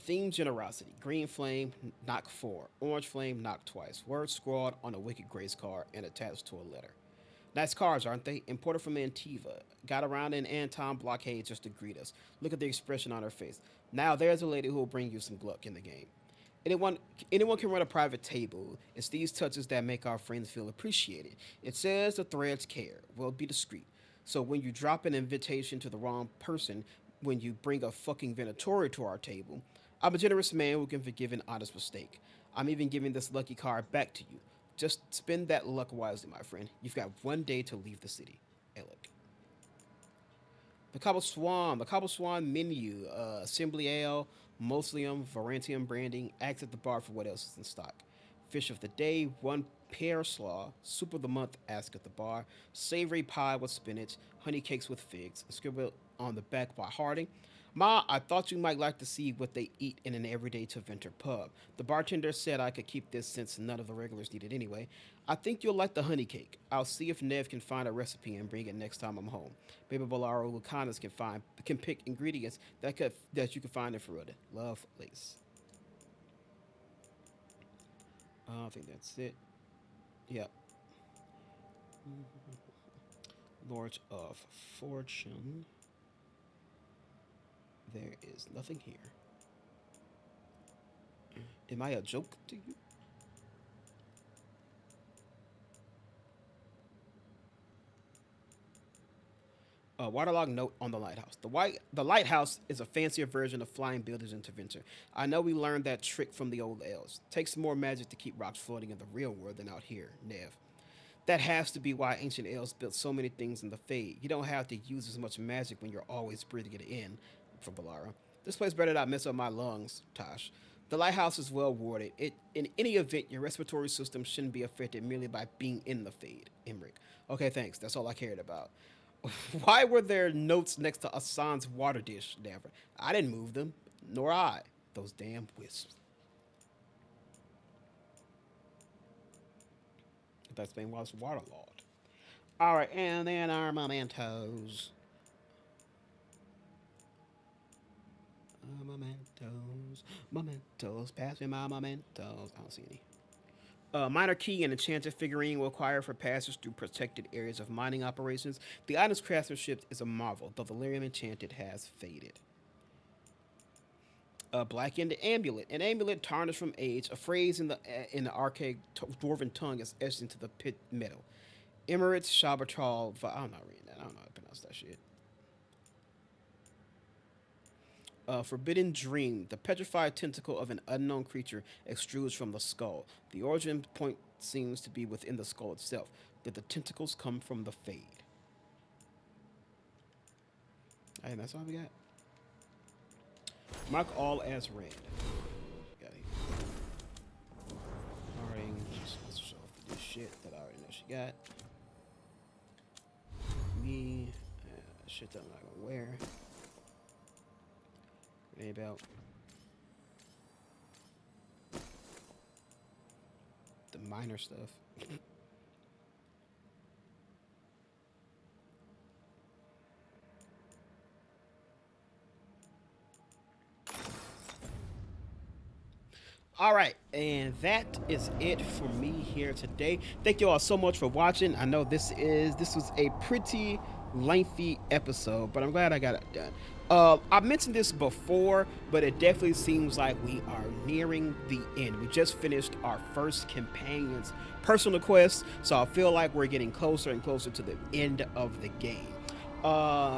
Theme Generosity. Green Flame, knock 4. Orange Flame, knock twice. Words scrawled on a Wicked Grace card and attached to a letter. Nice cards, aren't they? Imported from Antiva. Got around in Anton blockade just to greet us. Look at the expression on her face. Now there's a lady who will bring you some luck in the game. Anyone can run a private table. It's these touches that make our friends feel appreciated. It says the threads care. Well, be discreet. So when you drop an invitation to the wrong person, when you bring a fucking Venatori to our table, I'm a generous man who can forgive an honest mistake. I'm even giving this lucky card back to you. Just spend that luck wisely, my friend. You've got 1 day to leave the city. Alec. The Cobble Swan menu. Assembly Ale, Moslium, Varantium branding. Act at the bar for what else is in stock. Fish of the day, 1 pear slaw. Soup of the month, ask at the bar. Savory pie with spinach. Honey cakes with figs. Scribbled on the back by Harding. Ma, I thought you might like to see what they eat in an everyday Taventer pub. The bartender said I could keep this since none of the regulars need it anyway. I think you'll like the honey cake. I'll see if Nev can find a recipe and bring it next time I'm home. Maybe Bolaro Lucanus can pick ingredients that you can find in Feruda. Love, Lace. I think that's it. Yep. Lords of Fortune. There is nothing here. Am I a joke to you? Waterlogged note on the lighthouse. The lighthouse is a fancier version of flying buildings in Taventer. I know we learned that trick from the old elves. Takes more magic to keep rocks floating in the real world than out here, Nev. That has to be why ancient elves built so many things in the Fade. You don't have to use as much magic when you're always breathing it in. From Balara. This place better not mess up my lungs, Tosh. The lighthouse is well warded. In any event, your respiratory system shouldn't be affected merely by being in the Fade, Emmeric. Okay, thanks. That's all I cared about. Why were there notes next to Hassan's water dish, Davra? I didn't move them, nor I. Those damn wisps. That's been why it's waterlogged. Alright, and then our mementos. Mementos, pass me my mementos. I don't see any. Minor key and enchanted figurine will require for passage through protected areas of mining operations. The item's craftsmanship is a marvel, though the lyrium enchanted has faded. Blackened amulet. An amulet tarnished from age. A phrase in the archaic dwarven tongue is etched into the pit metal. Emmeric Shabatral. I'm not reading that. I don't know how to pronounce that shit. Forbidden Dream. The petrified tentacle of an unknown creature extrudes from the skull. The origin point seems to be within the skull itself. Did the tentacles come from the Fade? Hey, that's all we got. Mark all as red. Got it. Harding. Let's show off the shit that I already know she got. Me. shit that I'm not gonna wear. Grenade belt. The minor stuff. All right, and that is it for me here today. Thank you all so much for watching. I know this was a pretty lengthy episode, but I'm glad I got it done. I mentioned this before, but it definitely seems like we are nearing the end. We just finished our first companion's personal quest, so I feel like we're getting closer and closer to the end of the game.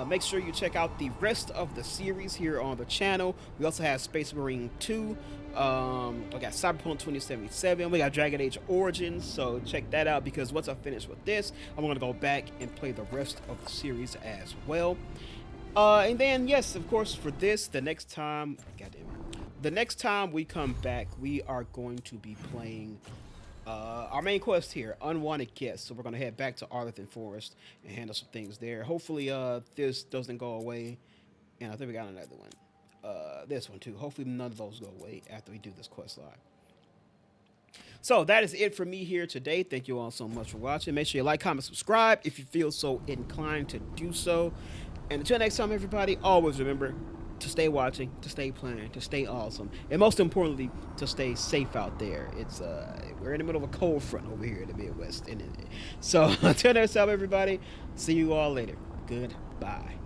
Make sure you check out the rest of the series here on the channel. We also have Space Marine 2. We got Cyberpunk 2077. We got Dragon Age Origins, so check that out, because once I finish with this, I'm going to go back and play the rest of the series as well. And then, yes, of course, for this, the next time we come back, we are going to be playing our main quest here, Unwanted Guests. So we're going to head back to Arlington Forest and handle some things there. Hopefully this doesn't go away. And I think we got another one. This one too. Hopefully none of those go away after we do this quest live. So that is it for me here today. Thank you all so much for watching. Make sure you like, comment, subscribe if you feel so inclined to do so. And until next time, everybody, always remember to stay watching, to stay playing, to stay awesome, and most importantly, to stay safe out there. It's we're in the middle of a cold front over here in the Midwest. So until next time, everybody, see you all later. Goodbye.